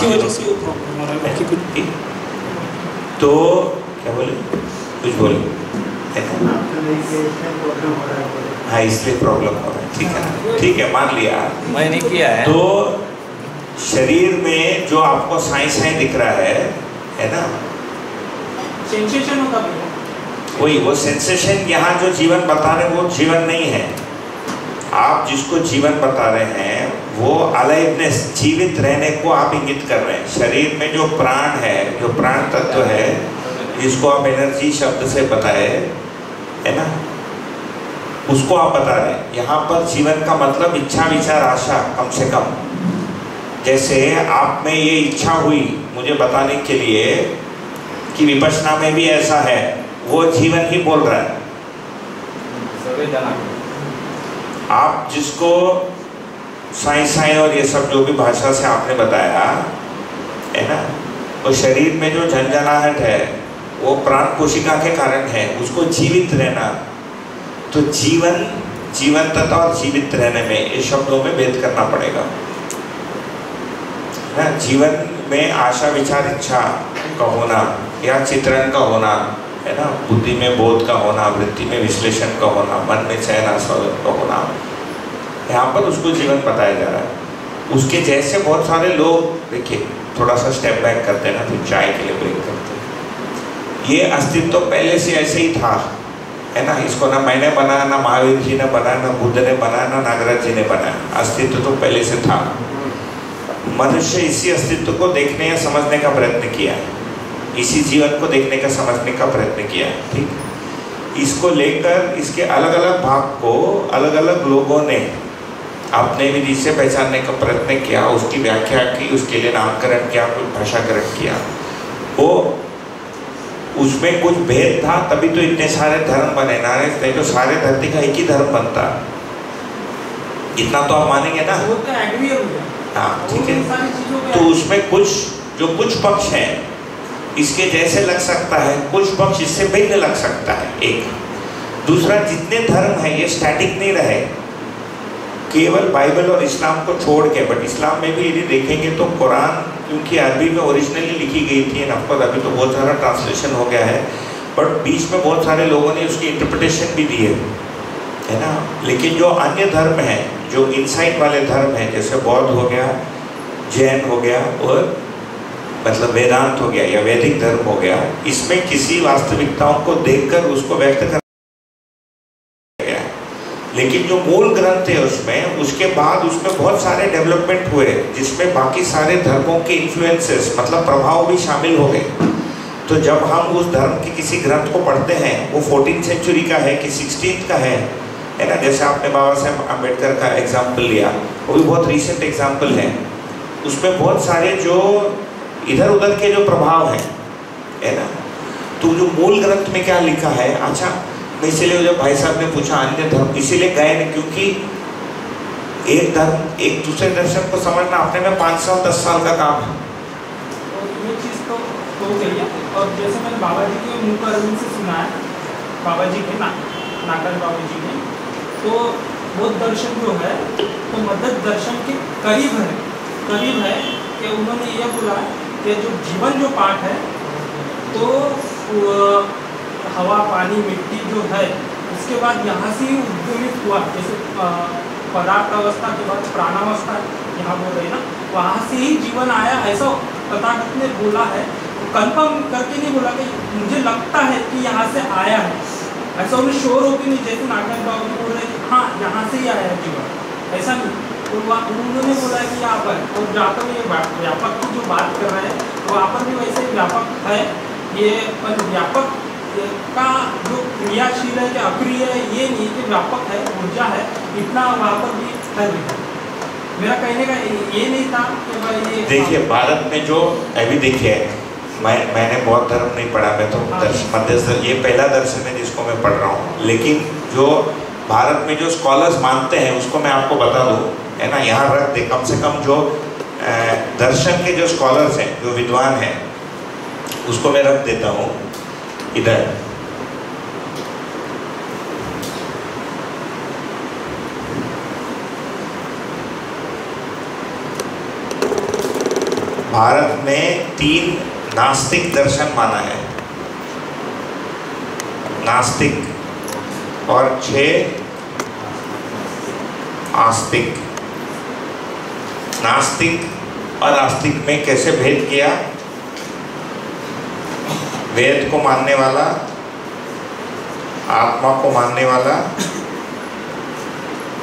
तो क्या बोले, कुछ बोले, हाँ इसलिए प्रॉब्लम हो रहा है। ठीक है ना, ठीक है, मान लिया मैंने किया है। तो शरीर में जो आपको साइंस दिख रहा है ना, सेंसेशन होता है वही वो सेंसेशन। यहाँ जो जीवन बता रहे वो जीवन नहीं है। आप जिसको जीवन बता रहे हैं वो अलाइवनेस, जीवित रहने को आप इंगित कर रहे हैं। शरीर में जो प्राण है, जो प्राण तत्व है, जिसको आप एनर्जी शब्द से बताए, है ना, उसको आप बता रहे हैं। यहाँ पर जीवन का मतलब इच्छा विचार आशा, कम से कम। जैसे आप में ये इच्छा हुई मुझे बताने के लिए कि विपश्यना में भी ऐसा है, वो जीवन ही बोल रहा है। आप जिसको साइंस और ये सब जो भी भाषा से आपने बताया है ना, वो शरीर में जो झंझनाहट है वो प्राण कोशिका के कारण है, उसको जीवित रहना। तो जीवन, जीवंतता और जीवित रहने में इस शब्दों में भेद करना पड़ेगा ना। जीवन में आशा विचार इच्छा का होना या चित्रण का होना, है ना, बुद्धि में बोध का होना, वृत्ति में विश्लेषण का होना, मन में चयन आस्वादन का होना, यहाँ पर उसको जीवन बताया जा रहा है। उसके जैसे बहुत सारे लोग, देखिए थोड़ा सा स्टेप बैक करते हैं ना, फिर चाय के लिए ब्रेक करते हैं। ये अस्तित्व तो पहले से ऐसे ही था, है ना। इसको ना मैंने बनाया, ना महावीर जी ने बनाया, ना बुद्ध ने बनाया, ना नागराज जी ने बनाया। अस्तित्व तो पहले से था। मनुष्य इसी अस्तित्व को देखने या समझने का प्रयत्न किया, इसी जीवन को देखने का समझने का प्रयत्न किया। ठीक, इसको लेकर इसके अलग अलग भाग को अलग अलग लोगों ने अपने विधि से पहचानने का प्रयत्न किया, उसकी व्याख्या की, उसके लिए नामकरण किया, कुछ भाषाकरण किया। वो उसमें कुछ भेद था, तभी तो इतने सारे धर्म बने ना, नहीं तो सारे धरती का एक ही धर्म बनता। इतना तो आप मानेंगे ना। हाँ ठीक है। तो उसमें कुछ जो कुछ पक्ष हैं इसके जैसे लग सकता है, कुछ पक्ष इससे भिन्न लग सकता है। एक दूसरा, जितने धर्म है ये स्टैटिक नहीं रहे, केवल बाइबल और इस्लाम को छोड़ के, बट इस्लाम में भी यदि देखेंगे तो कुरान क्योंकि अरबी में ओरिजिनली लिखी गई थी, एंड ऑफकोर्स अभी तो बहुत सारा ट्रांसलेशन हो गया है, बट बीच में बहुत सारे लोगों ने उसकी इंटरप्रिटेशन भी दी है ना। लेकिन जो अन्य धर्म हैं, जो इनसाइट वाले धर्म हैं, जैसे बौद्ध हो गया, जैन हो गया, और मतलब वेदांत हो गया या वैदिक धर्म हो गया, इसमें किसी वास्तविकताओं को देखकर उसको व्यक्त कर गया। लेकिन जो मूल ग्रंथ है उसमें, उसके बाद उसमें बहुत सारे डेवलपमेंट हुए जिसमें बाकी सारे धर्मों के इन्फ्लुएंसेस मतलब प्रभाव भी शामिल हो गए। तो जब हम उस धर्म के किसी ग्रंथ को पढ़ते हैं, वो 14th सेंचुरी का है कि 16th का है ना। जैसे आपने बाबा साहब अम्बेडकर का एग्जाम्पल लिया, वो भी बहुत रिसेंट एग्जाम्पल है। उसमें बहुत सारे जो इधर उधर के जो प्रभाव हैं, है ना। तो जो मूल ग्रंथ में क्या लिखा है, अच्छा मैं इसीलिए जब भाई साहब ने पूछा अन्य धर्म, इसीलिए गए नहीं, क्योंकि एक धर्म एक दूसरे दर्शन को समझना अपने में 5 साल 10 साल का काम है। और ये चीज़ तो हो गई है। और जैसे मैंने बाबा जी के मुँह पर से सुना है, बाबा जी के नागर बाबा जी ने, तो बौद्ध दर्शन जो है तो मदद दर्शन के करीब है कि उन्होंने ये बोला कि जो जीवन जो पाठ है, तो हवा पानी मिट्टी जो है, उसके बाद यहाँ से ही उद्गमित हुआ। जैसे पदार्थ अवस्था के बाद प्राणावस्था यहाँ बोल रहे हैं ना, वहाँ से ही जीवन आया, ऐसा तथागत ने बोला है। कंफर्म करके नहीं बोला कि मुझे लगता है कि यहाँ से आया है, ऐसा उन्हें श्योर होती नहीं। जैसे नागनाथ बाबू बोल रहे हैं हाँ यहाँ से ही आया है जीवन, ऐसा नहीं। तो उन्होंने बोला कि यहाँ पर, और जहाँ पर ये व्यापक की जो बात कर रहे हैं, तो वहाँ पर भी वैसे व्यापक है ये, पर व्यापक का जो क्रियाशील है कि अक्रिय है, ये नहीं कि व्यापक है, ऊर्जा है, इतना वहाँ पर भी है। मेरा कहने का ये नहीं था कि भाई ये देखिए भारत में जो अभी देखिए, मैंने बौद्ध धर्म नहीं पढ़ा, मैं तो मध्य ये पहला दर्शन है जिसको मैं पढ़ रहा हूँ। लेकिन जो भारत में जो स्कॉलर्स मानते हैं उसको मैं आपको बता दूँ, है ना, यहाँ रख दे। कम से कम जो दर्शन के जो स्कॉलर्स हैं, जो विद्वान हैं, उसको मैं रख देता हूँ इधर। भारत में 3 नास्तिक दर्शन माना है, नास्तिक, और 6 आस्तिक। नास्तिक और आस्तिक में कैसे भेद किया? वेद को मानने वाला, आत्मा को मानने वाला,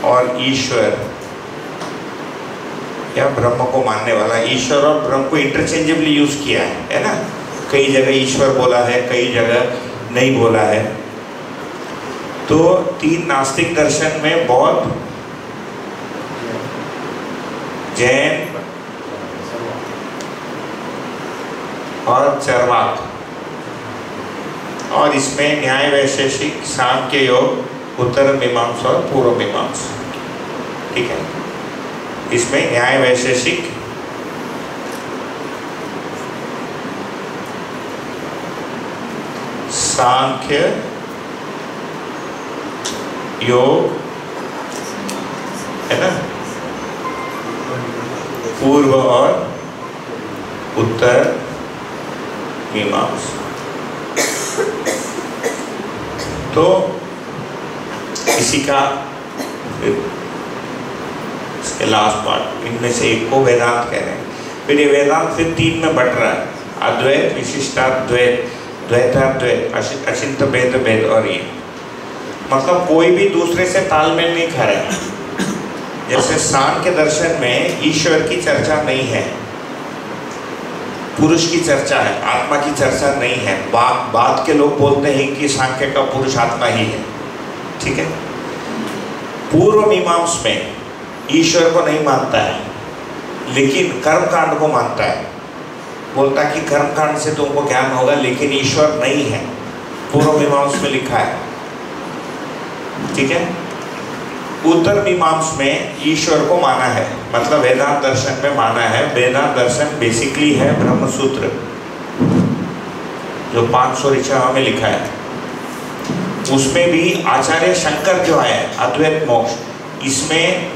और ईश्वर या ब्रह्म को मानने वाला। ईश्वर और ब्रह्म को इंटरचेंजेबली यूज किया है ना। कई जगह ईश्वर बोला है, कई जगह नहीं बोला है। तो 3 नास्तिक दर्शन में बौद्ध, जैन और चरवाक, और इसमें न्याय वैशेषिक, सांख्य योग, उत्तर मीमांसा और पूर्व मीमांसा। ठीक है, इसमें न्याय वैशेषिक, सांख्य योग, है ना, पूर्व और उत्तर मीमांसा। तो इसी का इसके लास्ट पार्ट, इनमें से एक को वेदांत कह रहे हैं। फिर ये वेदांत फिर 3 में बट रहा है, अद्वैत, विशिष्टाद्वैत, द्वैताद्वैत, अचिंत्य भेद भेद, और ये मतलब कोई भी दूसरे से तालमेल नहीं खा रहा है। जैसे सांख्य दर्शन में ईश्वर की चर्चा नहीं है, पुरुष की चर्चा है, आत्मा की चर्चा नहीं है। बात के लोग बोलते हैं कि सांख्य का पुरुष आत्मा ही है। ठीक है, पूर्व मीमांसा में ईश्वर को नहीं मानता है, लेकिन कर्मकांड को मानता है। बोलता है कि कर्मकांड से तुमको ज्ञान होगा, लेकिन ईश्वर नहीं है। पूर्व मीमांसा में लिखा है। ठीक है, उत्तर मीमांसा में ईश्वर को माना है, मतलब वेदांत दर्शन में माना है। वेदांत दर्शन बेसिकली है ब्रह्म सूत्र, जो 500 ऋचाओं में लिखा है। उसमें भी आचार्य शंकर जो है अद्वैत मोक्ष, इसमें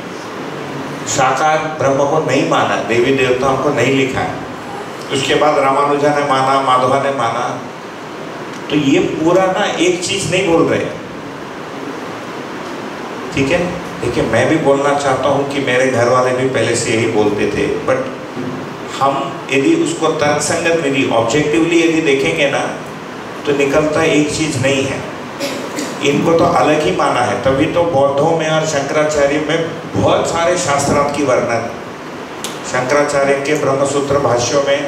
साकार ब्रह्म को नहीं माना, देवी देवताओं को नहीं लिखा है। उसके बाद रामानुजा ने माना, माधवा ने माना। तो ये पूरा ना एक चीज नहीं बोल रहे, ठीक है। देखिए मैं भी बोलना चाहता हूँ कि मेरे घर वाले भी पहले से यही बोलते थे, बट हम यदि उसको तर्कसंगत यदि ऑब्जेक्टिवली यदि देखेंगे ना तो निकलता एक चीज नहीं है। इनको तो अलग ही माना है, तभी तो बौद्धों में और शंकराचार्य में बहुत सारे शास्त्रार्थ की वर्णन, शंकराचार्य के ब्रह्मसूत्र भाष्यों में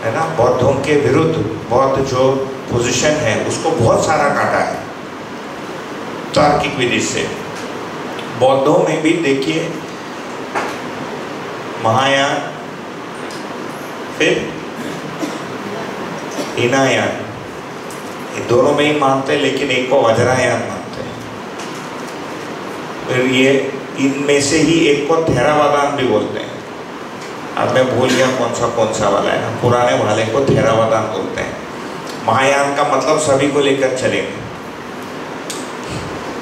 है ना, बौद्धों के विरुद्ध बौद्ध जो पोजीशन है उसको बहुत सारा काटा है तार्किक विधि से। बौद्धों में भी देखिए महायान, फिर हीनायान, ये दोनों में ही मानते, लेकिन एक को वज्रायान मानते हैं। फिर ये इनमें से ही एक को थेरावादान भी बोलते हैं। अब मैं भूल गया कौन सा वाला है ना, पुराने वाले को थेरावादान बोलते हैं। महायान का मतलब सभी को लेकर चलेंगे।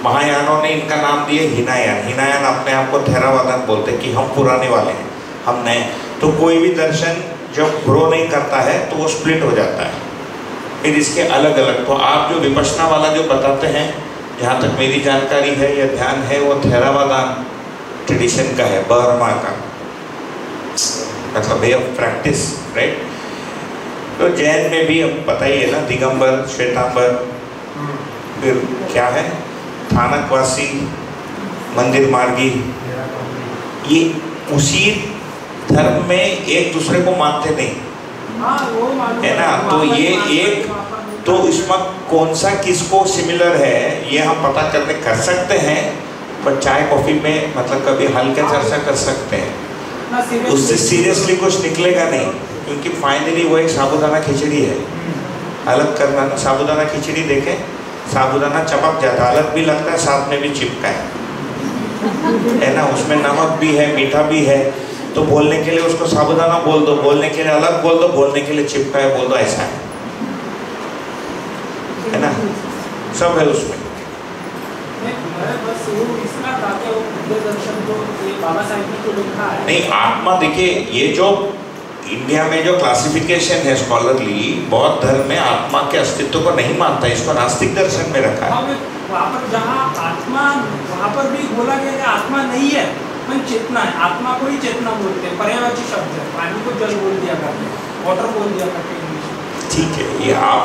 महायानों ने इनका नाम दिए हीनायान। हीनायान अपने आप को थेरावादान बोलते हैं कि हम पुराने वाले हैं, हम नए। तो कोई भी दर्शन जब ग्रो नहीं करता है तो वो स्प्लिट हो जाता है। फिर इसके अलग अलग, तो आप जो विपश्यना वाला जो बताते हैं, जहाँ तक मेरी जानकारी है या ध्यान है, वो थेरावादान ट्रेडिशन का है, बर्मा का, मतलब वे ऑफ प्रैक्टिस, राइट। तो जैन में भी अब पता ही है ना, दिगंबर, श्वेतांबर, फिर क्या है, थानकवासी, मंदिर मार्गी, ये उसी धर्म में एक दूसरे को मानते नहीं है ना। तो ये एक, तो इसमें कौन सा किसको सिमिलर है ये हम पता करने कर सकते हैं, बट चाय कॉफी में मतलब कभी हल्के चर्चा कर सकते हैं, उससे सीरियसली कुछ निकलेगा नहीं, क्योंकि फाइनली वो एक साबूदाना खिचड़ी है। अलग करना ना, साबूदाना खिचड़ी देखें, साबूदाना चपक जाता है, अलग भी लगता है, साथ में भी चिपका है ना, उसमें नमक भी है, मीठा भी है। तो बोलने के लिए उसको साबूदाना बोल दो, बोलने के लिए अलग बोल दो, बोलने के लिए चिपका है बोल दो, ऐसा है ना, सब है उसमें। नहीं, आत्मा देखिए, ये जो इंडिया में जो क्लासिफिकेशन है स्कॉलरली, बौद्ध धर्म में आत्मा के अस्तित्व को नहीं मानता, इसको नास्तिक दर्शन में रखा है। वहाँ पर जहाँ आत्मा, वहाँ पर भी बोला गया कि आत्मा नहीं है, चेतना है। आत्मा को ही चेतना बोलते हैं, पर्यायवाची शब्द है। पानी को जल बोल दिया करते हैं, वाटर बोल दिया करते हैं। ठीक है, ये आप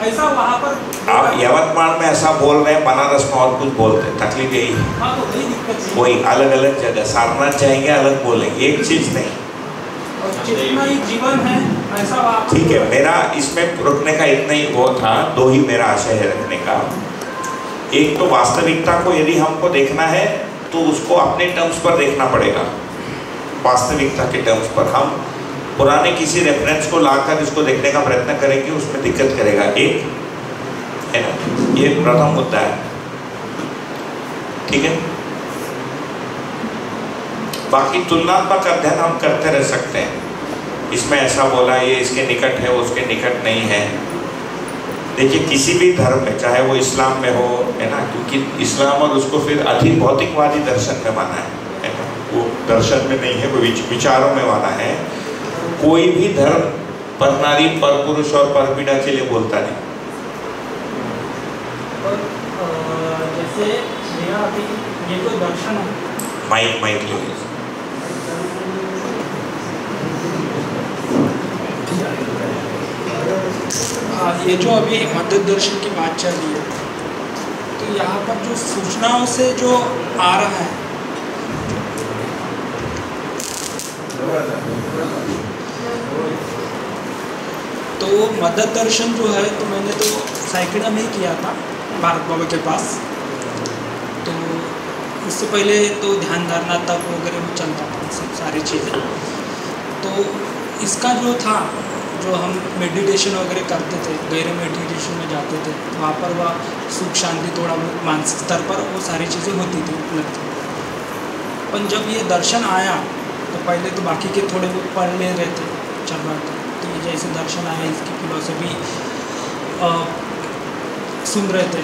ऐसा वहाँ पर आप यवतमाल में ऐसा बोल रहे हैं, बनारस में और कुछ बोलते हैं, तकलीफ यही है। हाँ, तो वही दिक्कत है। वही अलग अलग जगह सारनाथ जाएंगे अलग बोलेंगे, एक चीज नहीं। और चेतना ही जीवन है, ऐसा वहाँ पर। ठीक है, मेरा इसमें रुकने का इतना ही वो था, दो ही मेरा आशय है रखने का। एक तो वास्तविकता को यदि हमको देखना है तो उसको अपने टर्म्स पर देखना पड़ेगा, वास्तविकता के टर्म्स पर। हम पुराने किसी रेफरेंस को लाकर इसको देखने का प्रयत्न करेंगे, उसमें दिक्कत करेगा, एक है ना, ये प्रथम मुद्दा है, ठीक है। बाकी तुलनात्मक अध्ययन हम करते रह सकते हैं, इसमें ऐसा बोला, ये इसके निकट है, वो उसके निकट नहीं है। देखिए किसी भी धर्म में, चाहे वो इस्लाम में हो, है ना, क्योंकि इस्लाम और उसको फिर अधिक भौतिकवादी दर्शन में माना है ना, वो दर्शन में नहीं है, वो विचारों में माना है। कोई भी धर्म पर नारी, पर पुरुष और पर पीड़ा के लिए बोलता नहीं। जैसे मेरा अभी ये तो दर्शन है, माइक ले लीजिए। ये जो अभी मध्य दर्शन की बात चल रही है, तो यहाँ पर जो सूचनाओं से जो आ रहा है, तो मध्य दर्शन जो है, तो मैंने तो साइकिड़ा में ही किया था भारत बाबा के पास। तो इससे पहले तो ध्यान धारणा तक वगैरह में चलता था, सब सारी चीज़ें। तो इसका जो था, जो हम मेडिटेशन वगैरह करते थे, गहरे मेडिटेशन में जाते थे, वहाँ पर वह सुख शांति थोड़ा बहुत मानसिक स्तर पर वो सारी चीज़ें होती थी उपलब्ध। पर जब ये दर्शन आया तो पहले तो बाकी के थोड़े बहुत पढ़ ले रहे थे, चल रहा था, तो ये जैसे दर्शन आया इसकी फिलॉसफी सुन रहे थे।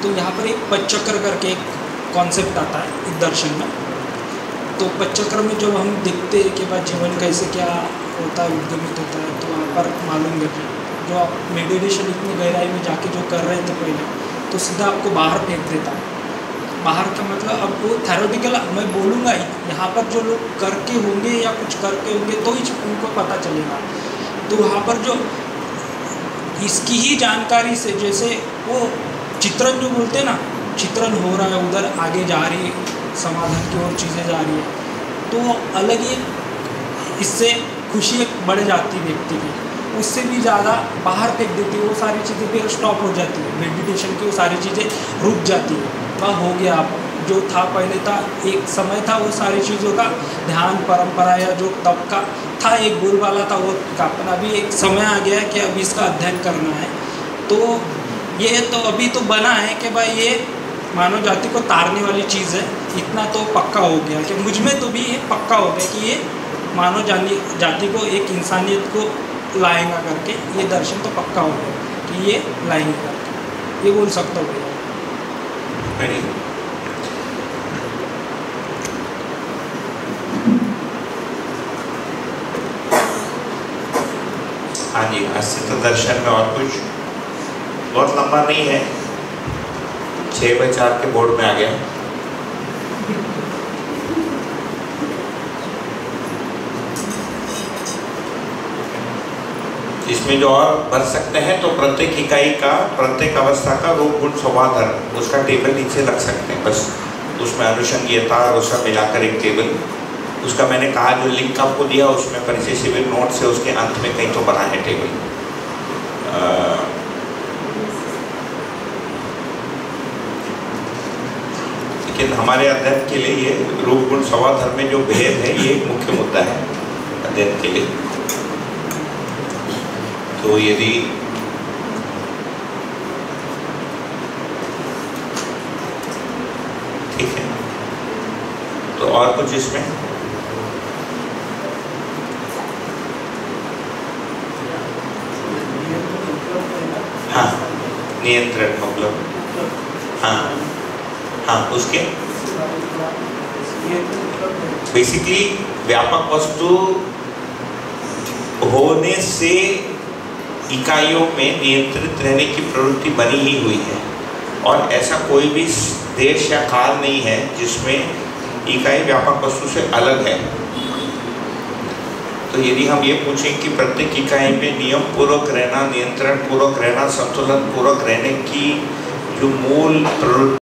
तो यहाँ पर एक पचचक्र करके एक कॉन्सेप्ट आता है इस दर्शन में। तो पच्चक्र में जब हम देखते हैं कि भाई जीवन कैसे क्या होता है, उद्गमित होता है, तो वहाँ पर मालूम करते जो आप मेडिटेशन इतनी गहराई में जाके जो कर रहे थे पहले, तो सीधा आपको बाहर फेंक देता है। बाहर का मतलब अब वो थ्योरेटिकल मैं बोलूँगा, यहाँ पर जो लोग करके होंगे या कुछ करके होंगे तो ही उनको पता चलेगा। तो वहाँ पर जो इसकी ही जानकारी से, जैसे वो चित्रण जो बोलते हैं ना, चित्रण हो रहा है उधर आगे जा रही है, समाधान की ओर चीज़ें जा रही है, तो अलग ही इससे खुशी एक बढ़ जाती है व्यक्ति की, उससे भी ज़्यादा बाहर फेंक देती है। वो सारी चीज़ें फिर स्टॉप हो जाती है, मेडिटेशन की वो सारी चीज़ें रुक जाती है। वह हो गया, आप जो था पहले था, एक समय था वो सारी चीज़ों का ध्यान परंपरा या जो तब का था, एक बोलबाला था, वो का अपना भी एक समय आ गया है कि अभी इसका अध्ययन करना है। तो ये तो अभी तो बना है कि भाई ये मानव जाति को तारने वाली चीज़ है, इतना तो पक्का हो गया कि मुझ में तो भी ये पक्का हो गया कि ये मानव जाति को एक इंसानियत को लाएगा करके, ये दर्शन तो पक्का हो गया कि ये लाएंगे करके, ये बोल सकता हूँ भैया। हाँ जी, अस्तित्व दर्शन में और कुछ बहुत लंबा नहीं है, 6/4 के बोर्ड में आ गया। इसमें जो और भर सकते हैं तो प्रत्येक इकाई का, प्रत्येक अवस्था का रूप गुण स्वभाव धर्म, उसका टेबल नीचे लग सकते हैं, बस उसमें अनुषंगीयता और उसका मिलाकर एक टेबल। उसका मैंने कहा जो लिंक आपको दिया उसमें परिचय शिविर नोट से उसके अंत में कहीं तो बना है टेबल। लेकिन हमारे अध्ययन के लिए ये रूप गुण स्वभाव धर्म में जो भेद है ये एक मुख्य मुद्दा है अध्ययन के लिए। तो यदि ठीक है तो और कुछ इसमें हाँ, नियंत्रण मतलब हाँ हाँ, उसके बेसिकली व्यापक वस्तु होने से इकाइयों में नियंत्रित रहने की प्रवृत्ति बनी ही हुई है, और ऐसा कोई भी देश या काल नहीं है जिसमें इकाई व्यापक वस्तु से अलग है। तो यदि हम ये पूछें कि प्रत्येक इकाई में नियम पूर्वक रहना, नियंत्रण पूर्वक रहना, संतुलन पूर्वक रहने की जो मूल प्रवृत्ति